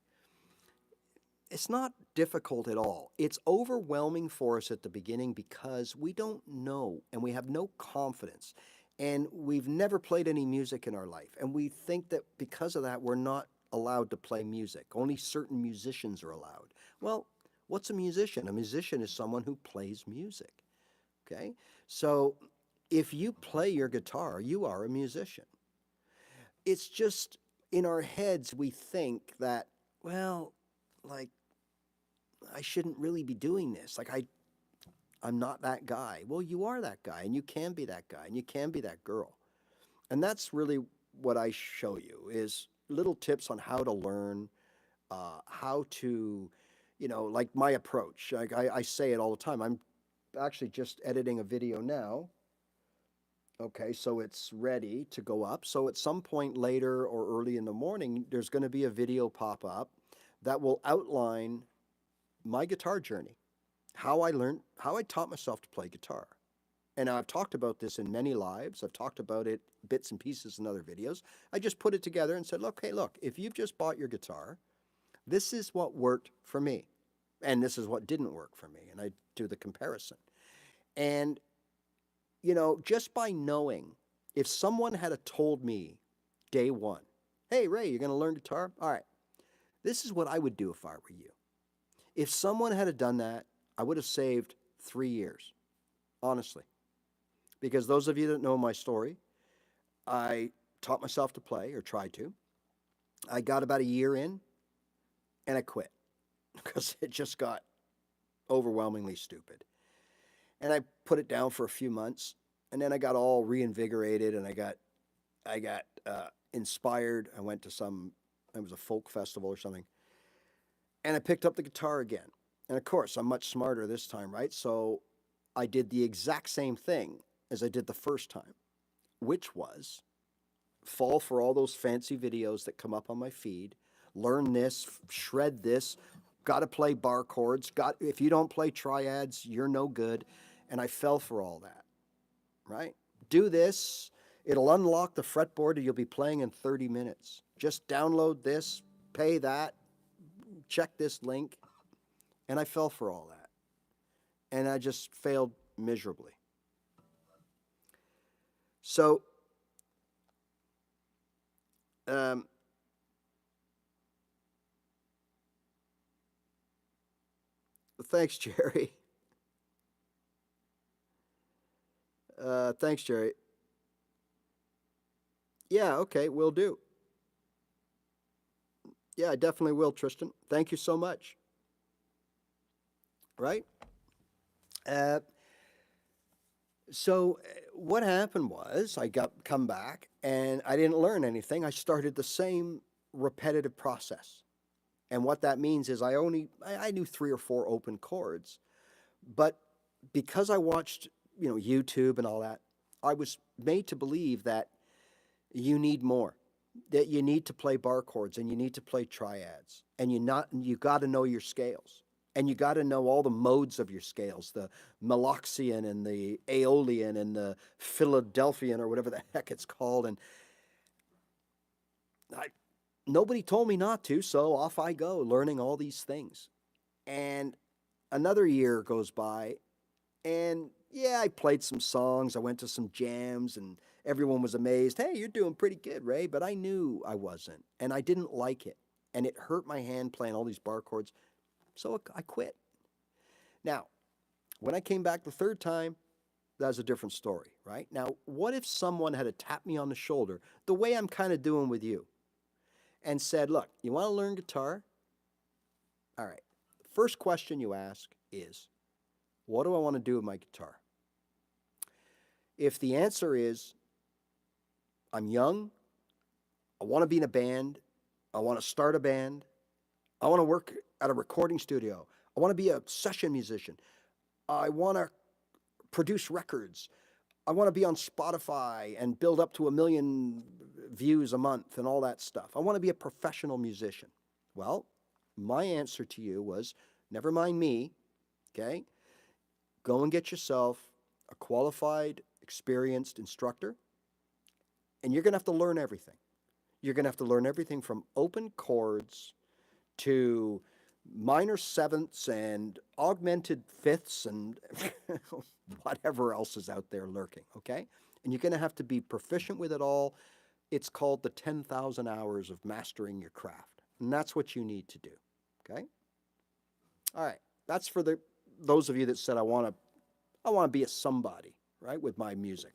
it's not difficult at all. It's overwhelming for us at the beginning because we don't know and we have no confidence. And we've never played any music in our life. And we think that because of that, we're not allowed to play music. Only certain musicians are allowed. Well, what's a musician? A musician is someone who plays music. Okay? So if you play your guitar, you are a musician. It's just in our heads, we think that, well, like, I shouldn't really be doing this. Like, I'm not that guy. Well, you are that guy, and you can be that guy, and you can be that girl. And that's really what I show you is little tips on how to learn, how to, like my approach. Like I say it all the time. I'm actually just editing a video now. Okay, so it's ready to go up. So at some point later or early in the morning, there's going to be a video pop up that will outline my guitar journey, how I taught myself to play guitar. And I've talked about this in many lives. I've talked about it bits and pieces in other videos. I just put it together and said, okay, look, if you've just bought your guitar, this is what worked for me. And this is what didn't work for me. And I do the comparison. And, just by knowing, if someone had told me day one, hey, Ray, you're going to learn guitar? All right, this is what I would do if I were you. If someone had done that, I would have saved 3 years, honestly. Because those of you that know my story, I taught myself to play, or tried to. I got about a year in, and I quit because it just got overwhelmingly stupid. And I put it down for a few months, and then I got all reinvigorated, and I got inspired. I went to it was a folk festival or something, and I picked up the guitar again. And of course, I'm much smarter this time, right? So I did the exact same thing as I did the first time, which was fall for all those fancy videos that come up on my feed, learn this, shred this, got to play bar chords, if you don't play triads, you're no good. And I fell for all that, right? Do this, it'll unlock the fretboard and you'll be playing in 30 minutes. Just download this, pay that, check this link. And I fell for all that. And I just failed miserably. So, thanks, Jerry. Thanks, Jerry. Yeah, okay, will do. Yeah, I definitely will, Tristan. Thank you so much. Right? So what happened was I come back and I didn't learn anything. I started the same repetitive process. And what that means is I knew 3 or 4 open chords, but because I watched, YouTube and all that, I was made to believe that you need more, that you need to play bar chords and you need to play triads, and you got to know your scales. And you got to know all the modes of your scales, the Meloxian and the Aeolian and the Philadelphian or whatever the heck it's called. And nobody told me not to, so off I go, learning all these things. And another year goes by, and yeah, I played some songs. I went to some jams and everyone was amazed. Hey, you're doing pretty good, Ray. But I knew I wasn't. And I didn't like it. And it hurt my hand playing all these bar chords. So I quit. Now, when I came back the third time, that's a different story, right? Now, what if someone had to tap me on the shoulder the way I'm kind of doing with you and said, look, you want to learn guitar? All right. First question you ask is, what do I want to do with my guitar? If the answer is, I'm young, I want to be in a band, I want to start a band, I want to work at a recording studio, I want to be a session musician, I want to produce records, I want to be on Spotify and build up to 1 million views a month and all that stuff. I want to be a professional musician. Well, my answer to you was, never mind me, okay? Go and get yourself a qualified, experienced instructor, and you're going to have to learn everything. You're going to have to learn everything from open chords to minor sevenths and augmented fifths and whatever else is out there lurking, okay? And you're going to have to be proficient with it all. It's called the 10,000 hours of mastering your craft. And that's what you need to do, okay? All right. That's for those of you that said, I want to be a somebody, right, with my music.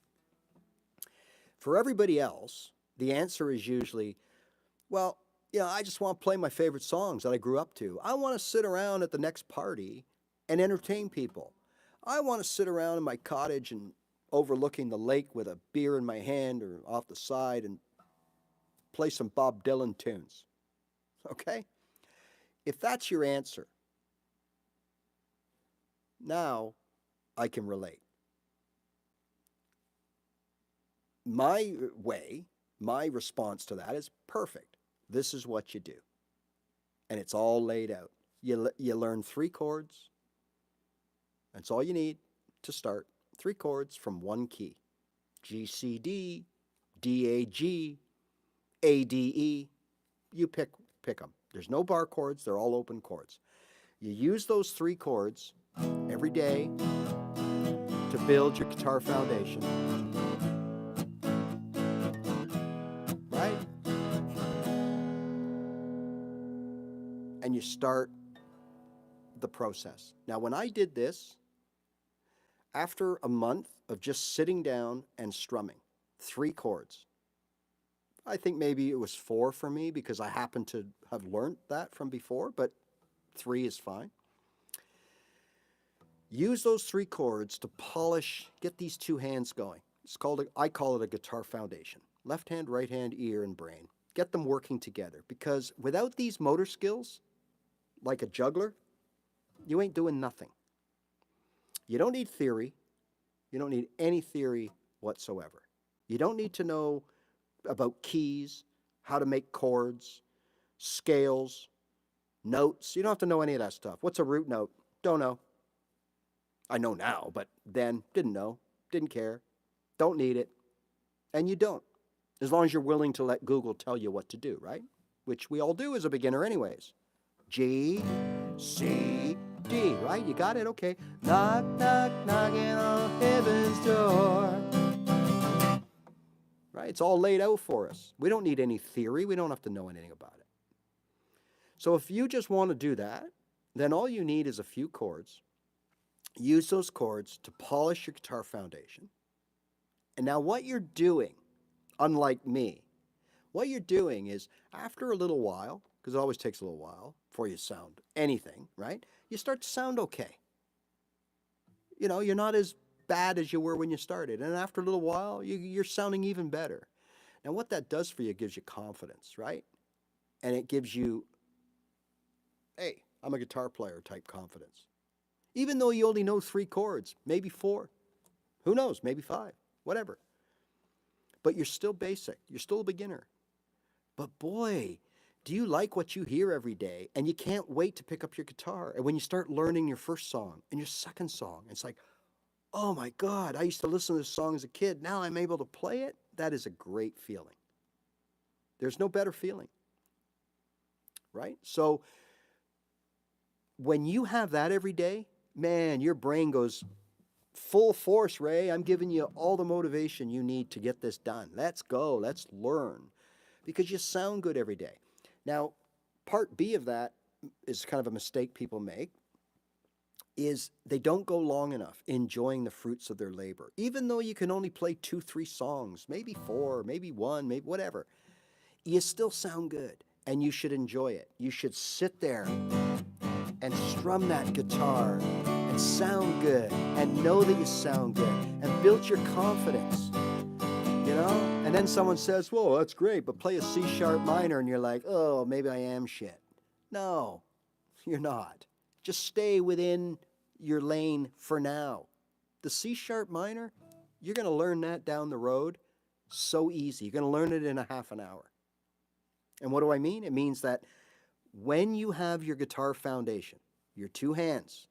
For everybody else, the answer is usually, well, I just want to play my favorite songs that I grew up to. I want to sit around at the next party and entertain people. I want to sit around in my cottage and overlooking the lake with a beer in my hand or off the side and play some Bob Dylan tunes. Okay? If that's your answer, now I can relate. My way, my response to that is perfect. This is what you do. And it's all laid out. You learn 3 chords. That's all you need to start. 3 chords from one key. G, C, D, D, A, G, A, D, E. You pick them. There's no bar chords. They're all open chords. You use those 3 chords every day to build your guitar foundation. Right? And you start the process. Now, when I did this, after a month of just sitting down and strumming 3 chords, I think maybe it was 4 for me because I happened to have learned that from before, but 3 is fine. Use those 3 chords to polish, get these 2 hands going. I call it a guitar foundation. Left hand, right hand, ear, and brain. Get them working together because without these motor skills, like a juggler, you ain't doing nothing. You don't need theory. You don't need any theory whatsoever. You don't need to know about keys, how to make chords, scales, notes. You don't have to know any of that stuff. What's a root note? Don't know. I know now, but then didn't know, didn't care, don't need it, and you don't, as long as you're willing to let Google tell you what to do, right? Which we all do as a beginner anyways. G, C, D, right? You got it? Okay. Knock, knock, knocking on heaven's door. Right? It's all laid out for us. We don't need any theory. We don't have to know anything about it. So if you just want to do that, then all you need is a few chords. Use those chords to polish your guitar foundation. And now what you're doing, unlike me, what you're doing is after a little while, because it always takes a little while before you sound anything, right? You start to sound okay. You're not as bad as you were when you started. And after a little while, you're sounding even better. Now what that does for you, it gives you confidence, right? And it gives you, hey, I'm a guitar player type confidence. Even though you only know 3 chords, maybe 4, who knows, maybe 5, whatever. But you're still basic. You're still a beginner. But boy, do you like what you hear every day? And you can't wait to pick up your guitar. And when you start learning your first song and your second song, it's like, oh my God, I used to listen to this song as a kid. Now I'm able to play it. That is a great feeling. There's no better feeling, right? So when you have that every day, man, your brain goes, full force, Ray. I'm giving you all the motivation you need to get this done. Let's go. Let's learn. Because you sound good every day. Now, part B of that is kind of a mistake people make, is they don't go long enough enjoying the fruits of their labor. Even though you can only play 2, 3 songs, maybe 4, maybe 1, maybe whatever, you still sound good and you should enjoy it. You should sit there and strum that guitar and sound good and know that you sound good and build your confidence, you know? And then someone says, whoa, that's great, but play a C sharp minor, and you're like, oh, maybe I am shit. No, you're not. Just stay within your lane for now. The C sharp minor, you're going to learn that down the road so easy. You're going to learn it in a half an hour. And what do I mean? It means that when you have your guitar foundation, your 2 hands,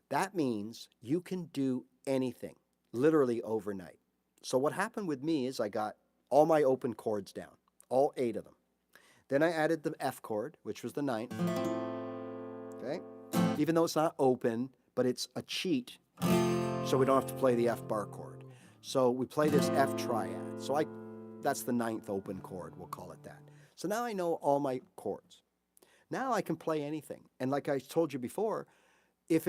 that means you can do anything, literally overnight. So what happened with me is I got all my open chords down, all 8 of them. Then I added the F chord, which was the 9th. Okay? Even though it's not open, but it's a cheat, so we don't have to play the F bar chord. So we play this F triad. So that's the 9th open chord, we'll call it that. So now I know all my chords. Now I can play anything. And like I told you before, if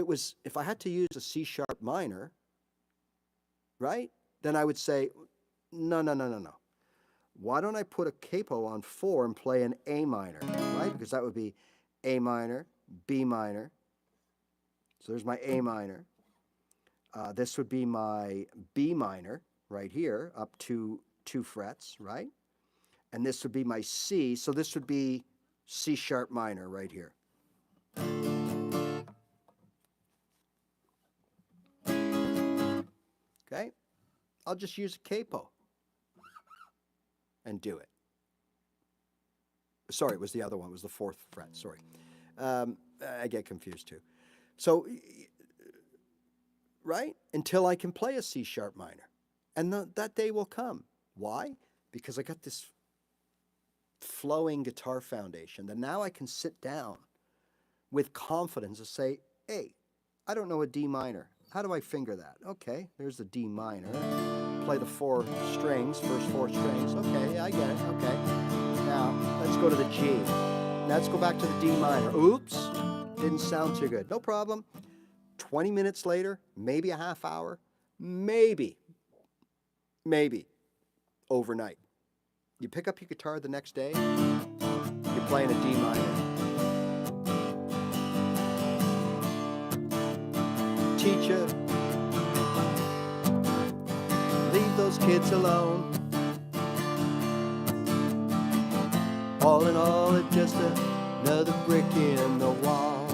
I had to use a C sharp minor, right? Then I would say, no. Why don't I put a capo on 4 and play an A minor, right? Because that would be A minor, B minor. So there's my A minor. This would be my B minor right here, up to 2 frets, right? And this would be my C. So this would be C sharp minor right here. Okay? I'll just use a capo and do it. Sorry, it was the other one. It was the 4th fret. Sorry. I get confused too. So, right? Until I can play a C sharp minor. And that day will come. Why? Because I got this flowing guitar foundation that now I can sit down with confidence and say, hey, I don't know a D minor. How do I finger that? Okay, there's the D minor. Play the 4 strings, first 4 strings. Okay, I get it. Okay. Now, let's go to the G. Let's go back to the D minor. Oops, didn't sound too good. No problem. 20 minutes later, maybe a half hour, maybe overnight. You pick up your guitar the next day, you're playing a D minor. Teacher, leave those kids alone. All in all, it's just another brick in the wall.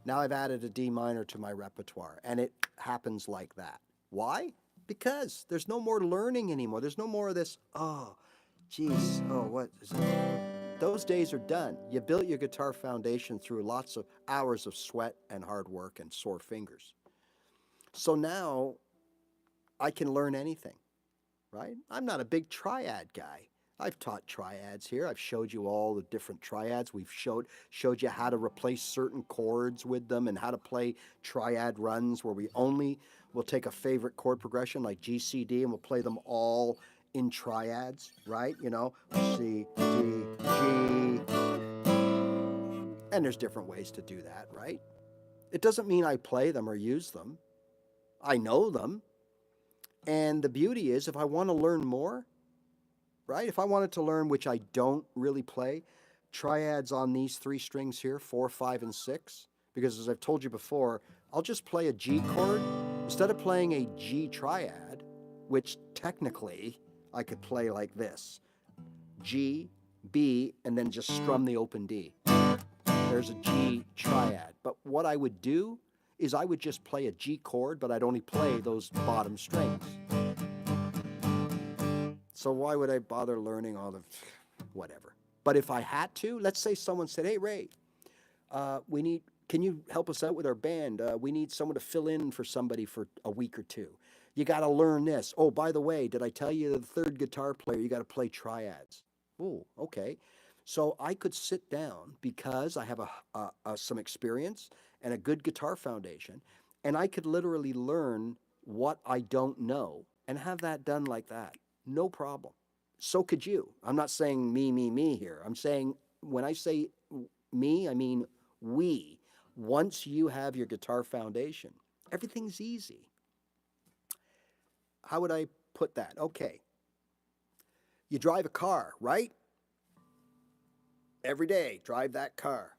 Now I've added a D minor to my repertoire, and it happens like that. Why? Because there's no more learning anymore. There's no more of this, oh, geez, oh, what is it? Those days are done. You built your guitar foundation through lots of hours of sweat and hard work and sore fingers. So now I can learn anything, right? I'm not a big triad guy. I've taught triads here. I've showed you all the different triads. We've showed you how to replace certain chords with them and how to play triad runs where we'll take a favorite chord progression like G, C, D, and we'll play them all in triads, right? You know, C, D, G. And there's different ways to do that, right? It doesn't mean I play them or use them. I know them. And the beauty is, if I want to learn more, right? If I wanted to learn, which I don't really play, triads on these 3 strings here, 4, 5, and 6, because as I've told you before, I'll just play a G chord instead of playing a G triad, which technically I could play like this. G, B, and then just strum the open D. There's a G triad. But what I would do is I would just play a G chord, but I'd only play those bottom strings. So why would I bother learning all the whatever? But if I had to, let's say someone said, hey, Ray, can you help us out with our band? We need someone to fill in for somebody for a week or 2. You got to learn this. Oh, by the way, did I tell you the 3rd guitar player, you got to play triads? Oh, okay. So I could sit down because I have some experience and a good guitar foundation, And I could literally learn what I don't know and have that done like that. No problem. So could you. I'm not saying me here. I'm saying when I say me, I mean we. Once you have your guitar foundation, everything's easy. How would I put that? Okay. You drive a car, right? Every day, drive that car.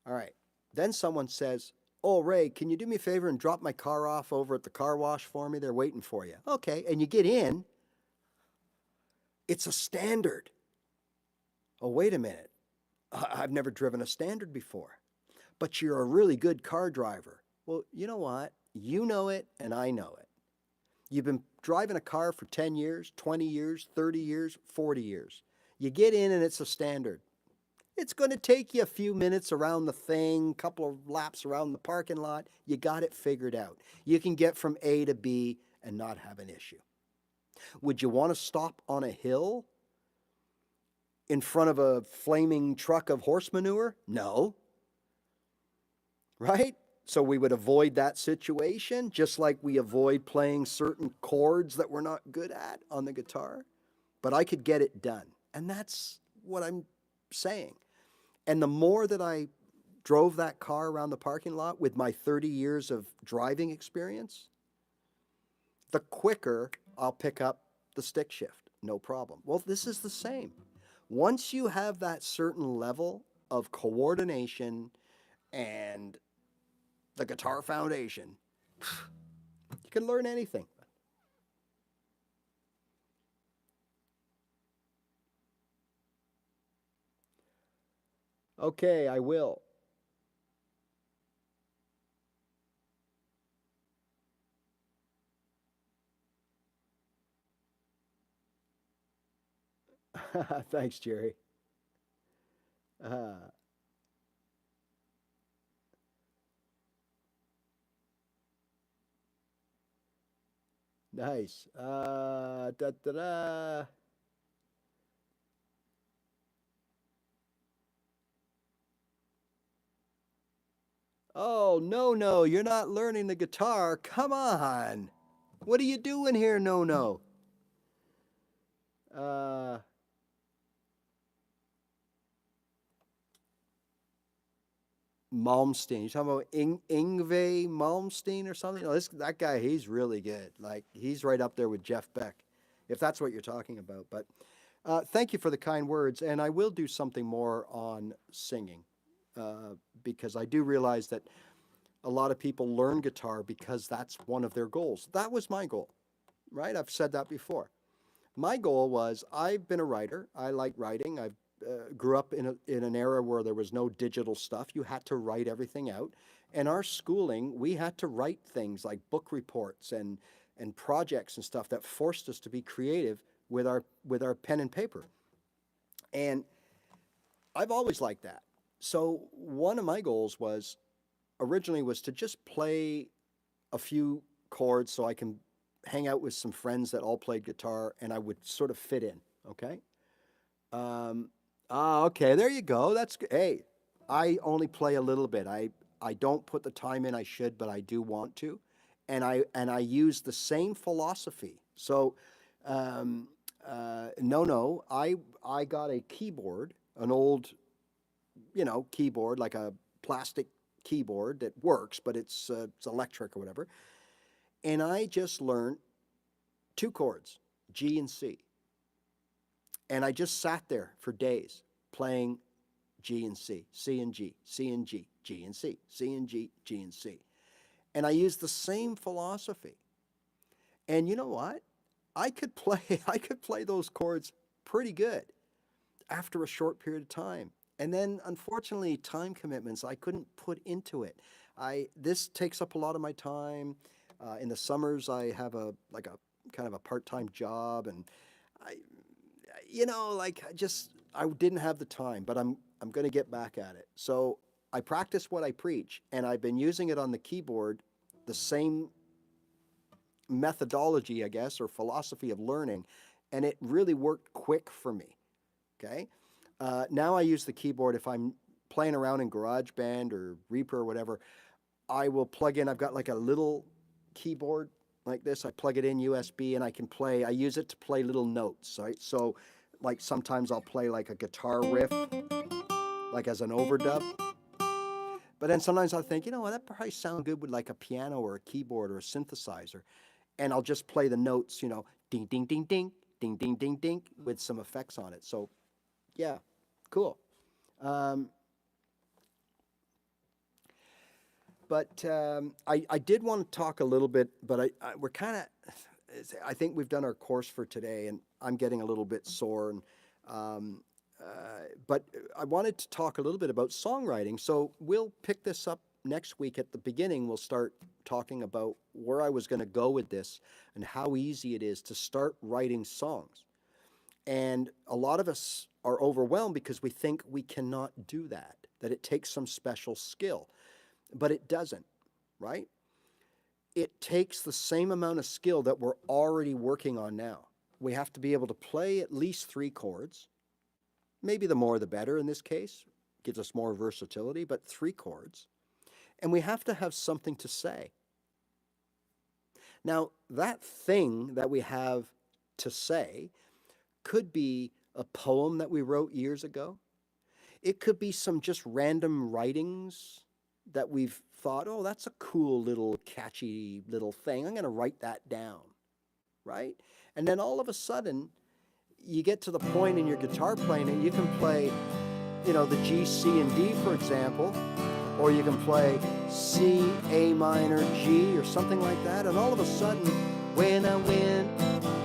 All right. Then someone says, "Oh, Ray, can you do me a favor and drop my car off over at the car wash for me? They're waiting for you." Okay. And you get in. It's a standard. Oh, wait a minute. I've never driven a standard before. But you're a really good car driver. Well, you know what? You know it, and I know it. You've been driving a car for 10 years, 20 years, 30 years, 40 years. You get in, and it's a standard. It's going to take you a few minutes around the thing, a couple of laps around the parking lot. You got it figured out. You can get from A to B and not have an issue. Would you want to stop on a hill in front of a flaming truck of horse manure? No. Right? So we would avoid that situation, just like we avoid playing certain chords that we're not good at on the guitar. But I could get it done. And that's what I'm saying. And the more that I drove that car around the parking lot with my 30 years of driving experience, the quicker I'll pick up the stick shift. No problem. Well, this is the same. Once you have that certain level of coordination and the guitar foundation, you can learn anything. Okay, I will. Thanks, Jerry. Uh, nice. Da, da, da. Oh, no, no, you're not learning the guitar. Come on. What are you doing here, no, no? Uh, Malmsteen. You talking about Ingve Malmsteen or something? No, that guy, he's really good. Like, he's right up there with Jeff Beck, if that's what you're talking about. But thank you for the kind words, and I will do something more on singing because I do realize that a lot of people learn guitar because that's one of their goals. That was my goal, right? I've said that before. My goal was I've been a writer. I like writing. I grew up in an era where there was no digital stuff. You had to write everything out. And our schooling, we had to write things like book reports and projects and stuff that forced us to be creative with our pen and paper. And I've always liked that. So one of my goals was originally was to just play a few chords so I can hang out with some friends that all played guitar and I would sort of fit in. Okay. Okay. There you go. That's good. Hey, I only play a little bit. I don't put the time in I should, but I do want to, and I use the same philosophy. So, no, I got a keyboard, an old, keyboard like a plastic keyboard that works, but it's electric or whatever. And I just learned two chords, G and C. And I just sat there for days playing G and C, C and G, C and G, G and C, C and G, G and C. And I used the same philosophy. And you know what? I could play I could play those chords pretty good after a short period of time. And then unfortunately time commitments I couldn't put into it. This takes up a lot of my time. In the summers I have a kind of a part-time job and I I didn't have the time, but I'm going to get back at it. So I practice what I preach, and I've been using it on the keyboard, the same methodology, I guess, or philosophy of learning, and it really worked quick for me. Okay. Now I use the keyboard if I'm playing around in GarageBand or Reaper or whatever. I will plug in, I've got like a little keyboard like this. I plug it in USB and I can play, I use it to play little notes, right? So like sometimes I'll play like a guitar riff, like as an overdub. But then sometimes I'll think, you know what, that probably sound good with like a piano or a keyboard or a synthesizer. And I'll just play the notes, you know, ding, ding, ding, ding, ding, ding, ding, ding, with some effects on it. So yeah, cool. Um, but I did want to talk a little bit, but we're kind of, I think we've done our course for today, and I'm getting a little bit sore. And um, but I wanted to talk a little bit about songwriting. So we'll pick this up next week. At the beginning, we'll start talking about where I was going to go with this and how easy it is to start writing songs. And a lot of us are overwhelmed because we think we cannot do that, that it takes some special skill. But it doesn't, right? It takes the same amount of skill that we're already working on now. We have to be able to play at least 3 chords. Maybe the more the better in this case. Gives us more versatility, but 3 chords. And we have to have something to say. Now, that thing that we have to say could be a poem that we wrote years ago. It could be some just random writings that we've thought, oh, that's a cool little catchy little thing. I'm going to write that down, right? And then all of a sudden, you get to the point in your guitar playing and you can play, you know, the G, C, and D, for example, or you can play C, A minor, G, or something like that. And all of a sudden, when I went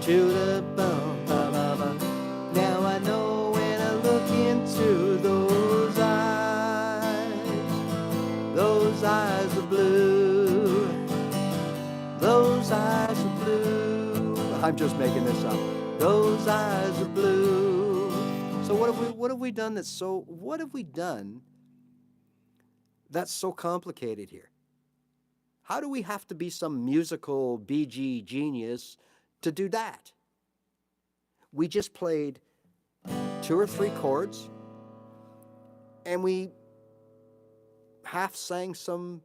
to the bum, ba, ba, ba, now I know when I look into those eyes are blue, those eyes are blue. I'm just making this up. Those eyes are blue. So what have we done that's so complicated here? How do we have to be some musical BG genius to do that? We just played 2 or 3 chords and we half sang some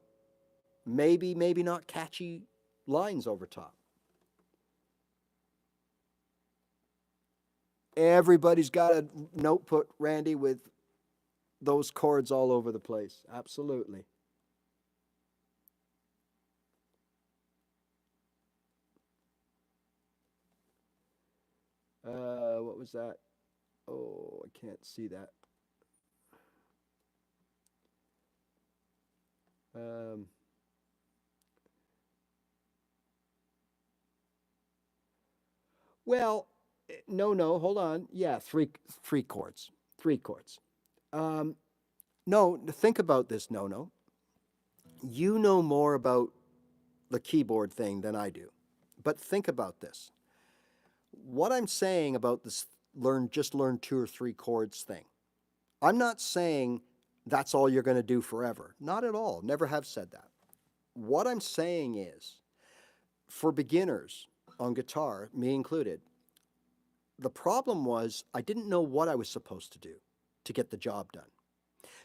maybe not catchy lines over top. Everybody's got a notebook, Randy, with those chords all over the place. Absolutely. What was that? Oh, I can't see that. Well, no, hold on. Yeah, three chords. 3 chords. No, think about this, no. You know more about the keyboard thing than I do. But think about this. What I'm saying about this just learn 2 or 3 chords thing. I'm not saying that's all you're going to do forever. Not at all. Never have said that. What I'm saying is, for beginners on guitar, me included, the problem was I didn't know what I was supposed to do to get the job done.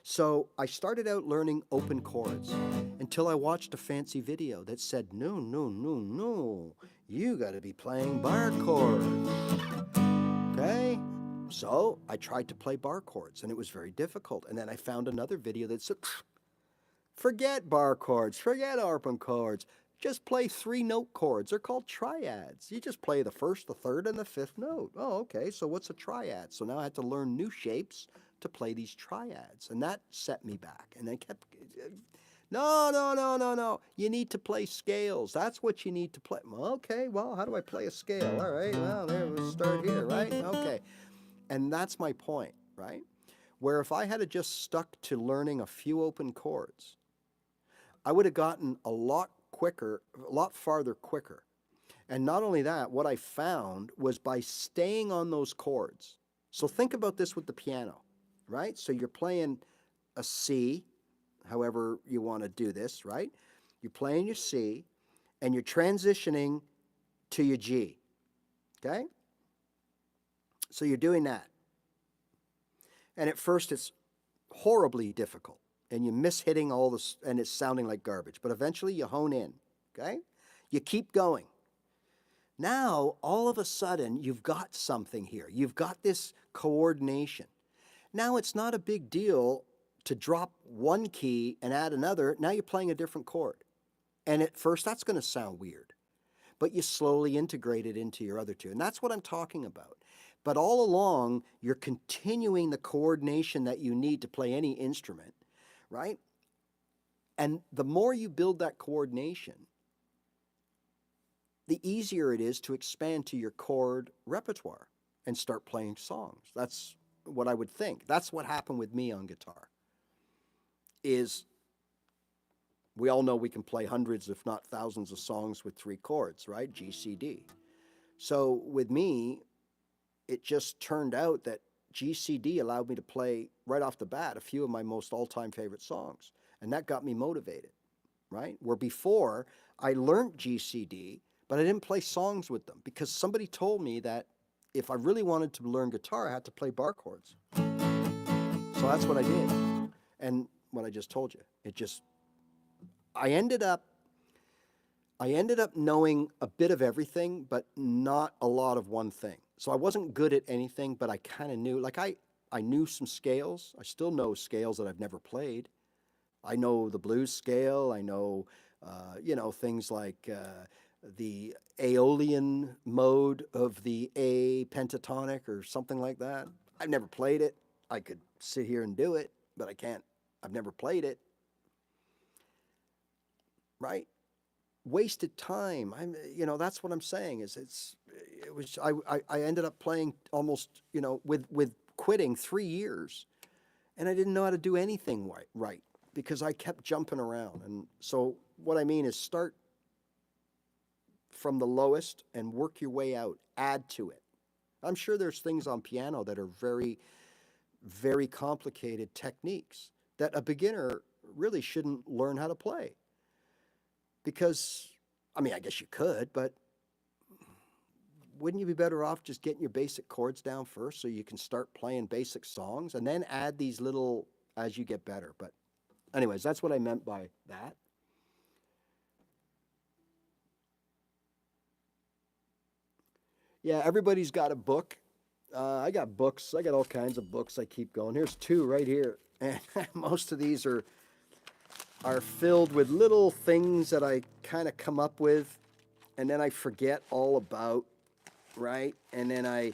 So I started out learning open chords until I watched a fancy video that said, no, you got to be playing bar chords. Okay? So I tried to play bar chords and it was very difficult. And then I found another video that said, forget bar chords, forget open chords. Just play 3-note chords. They're called triads. You just play the first, the third, and the 5th note. Oh, okay, so what's a triad? So now I had to learn new shapes to play these triads. And that set me back. And I kept, no. You need to play scales. That's what you need to play. Okay, well, how do I play a scale? All right, well, there, we'll start here, right? Okay. And that's my point, right? Where if I had just stuck to learning a few open chords, I would have gotten a lot farther quicker. And not only that, what I found was by staying on those chords. So think about this with the piano, right? So you're playing a C, however you want to do this, right? You're playing your C, and you're transitioning to your G, okay? So you're doing that. And at first it's horribly difficult. and you miss hitting all this, and it's sounding like garbage. But eventually you hone in, okay? You keep going. Now, all of a sudden, you've got something here. You've got this coordination. Now it's not a big deal to drop one key and add another. Now you're playing a different chord. And at first, that's going to sound weird. But you slowly integrate it into your other two. And that's what I'm talking about. But all along, you're continuing the coordination that you need to play any instrument, right? And the more you build that coordination, the easier it is to expand to your chord repertoire and start playing songs. That's what I would think. That's what happened with me on guitar. Is we all know we can play hundreds, if not thousands, of songs with 3 chords, right? G, C, D. So with me, it just turned out that G, C, D allowed me to play right off the bat a few of my most all-time favorite songs. And that got me motivated, right? Where before, I learned G, C, D, but I didn't play songs with them because somebody told me that if I really wanted to learn guitar, I had to play bar chords. So that's what I did. And what I just told you, I ended up knowing a bit of everything, but not a lot of one thing. So I wasn't good at anything, but I kind of knew, like I knew some scales. I still know scales that I've never played. I know the blues scale. I know, things like the Aeolian mode of the A pentatonic or something like that. I've never played it. I could sit here and do it, but I can't. I've never played it. Right? Wasted time. That's what I'm saying. I ended up playing almost, with quitting 3 years, and I didn't know how to do anything right because I kept jumping around. And so what I mean is start from the lowest and work your way out. Add to it. I'm sure there's things on piano that are very, very complicated techniques that a beginner really shouldn't learn how to play. Because, I guess you could, but wouldn't you be better off just getting your basic chords down first so you can start playing basic songs and then add these little as you get better? But anyways, that's what I meant by that. Yeah, everybody's got a book. I got books. I got all kinds of books. I keep going. Here's 2 right here. And most of these are filled with little things that I kind of come up with and then I forget all about, right? And then I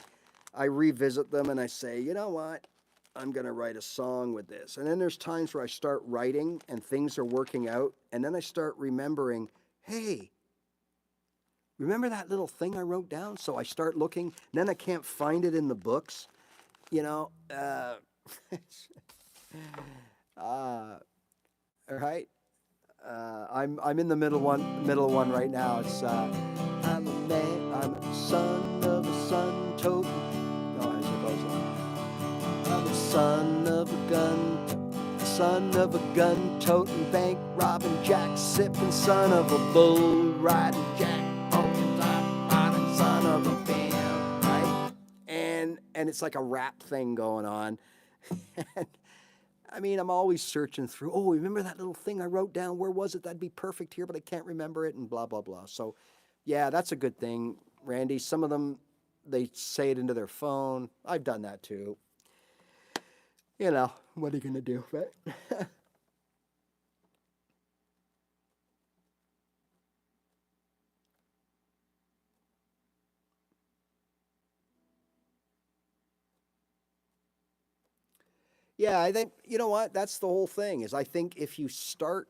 revisit them and I say, you know what? I'm going to write a song with this. And then there's times where I start writing and things are working out and then I start remembering, hey, remember that little thing I wrote down? So I start looking, and then I can't find it in the books, all right. I'm in the middle one right now. It's I'm a man, I'm a son of a sun-toting. No, as it goes on. I'm a son of a gun-toting, bank-robbing, jack-sipping, son of a bull-riding, jack-poking, top-bottom, son of a bam, right? And it's like a rap thing going on. I'm always searching through, remember that little thing I wrote down? Where was it? That'd be perfect here, but I can't remember it, and blah, blah, blah. So, yeah, that's a good thing, Randy. Some of them, they say it into their phone. I've done that too. What are you going to do, right? Yeah, I think, you know what? That's the whole thing, is I think if you start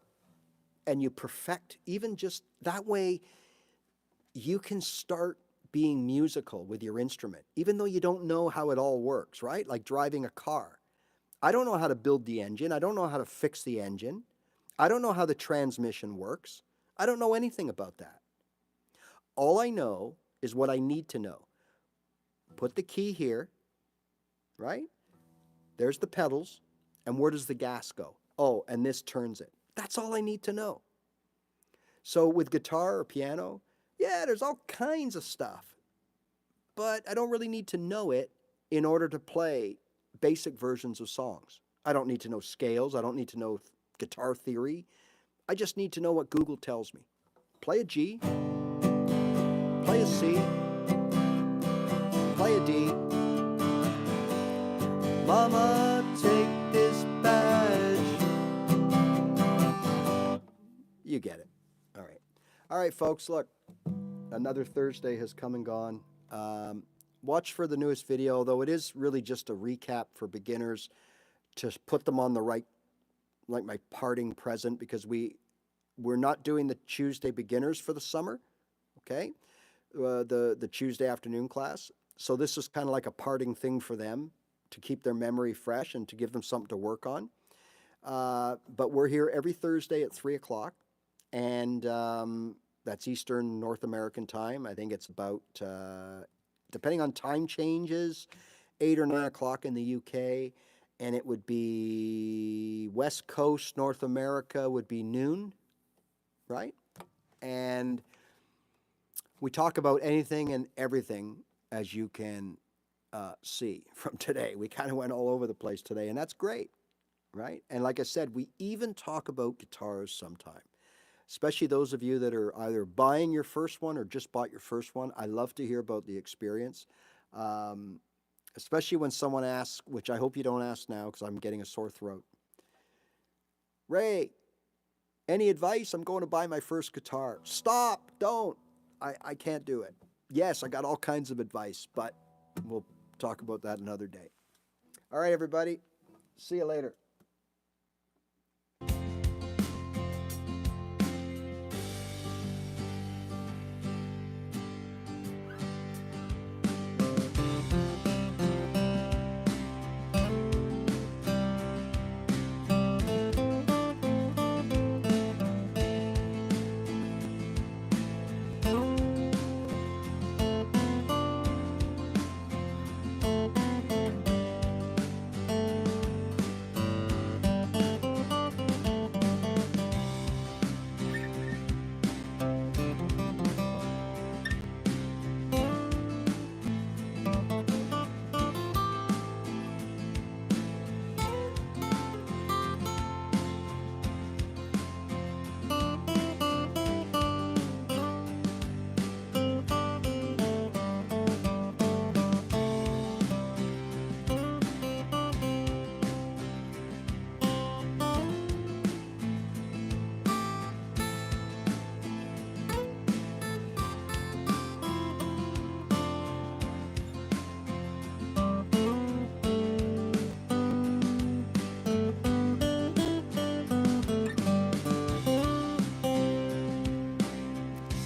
and you perfect, even just that way, you can start being musical with your instrument, even though you don't know how it all works, right? Like driving a car. I don't know how to build the engine. I don't know how to fix the engine. I don't know how the transmission works. I don't know anything about that. All I know is what I need to know. Put the key here, right? There's the pedals, and where does the gas go? Oh, and this turns it. That's all I need to know. So with guitar or piano, yeah, there's all kinds of stuff, but I don't really need to know it in order to play basic versions of songs. I don't need to know scales. I don't need to know guitar theory. I just need to know what Google tells me. Play a G, play a C, play a D. Mama, take this badge. You get it. All right. All right, folks, look. Another Thursday has come and gone. Watch for the newest video, although it is really just a recap for beginners to put them on the right, like my parting present, because we're not doing the Tuesday beginners for the summer, okay? The Tuesday afternoon class. So this is kind of like a parting thing for them to keep their memory fresh and to give them something to work on. But we're here every Thursday at 3 o'clock, and that's Eastern North American time. I think it's about, depending on time changes, 8 or 9 o'clock in the UK, and it would be West Coast North America would be noon, right? And we talk about anything and everything, as you can see from today. We kind of went all over the place today, and that's great, right? And like I said, we even talk about guitars sometime, especially those of you that are either buying your first one or just bought your first one. I love to hear about the experience, especially when someone asks, which I hope you don't ask now because I'm getting a sore throat. Ray, any advice? I'm going to buy my first guitar. Stop, don't. I can't do it. Yes, I got all kinds of advice, but we'll talk about that another day. All right, everybody. See you later.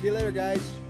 See you later, guys.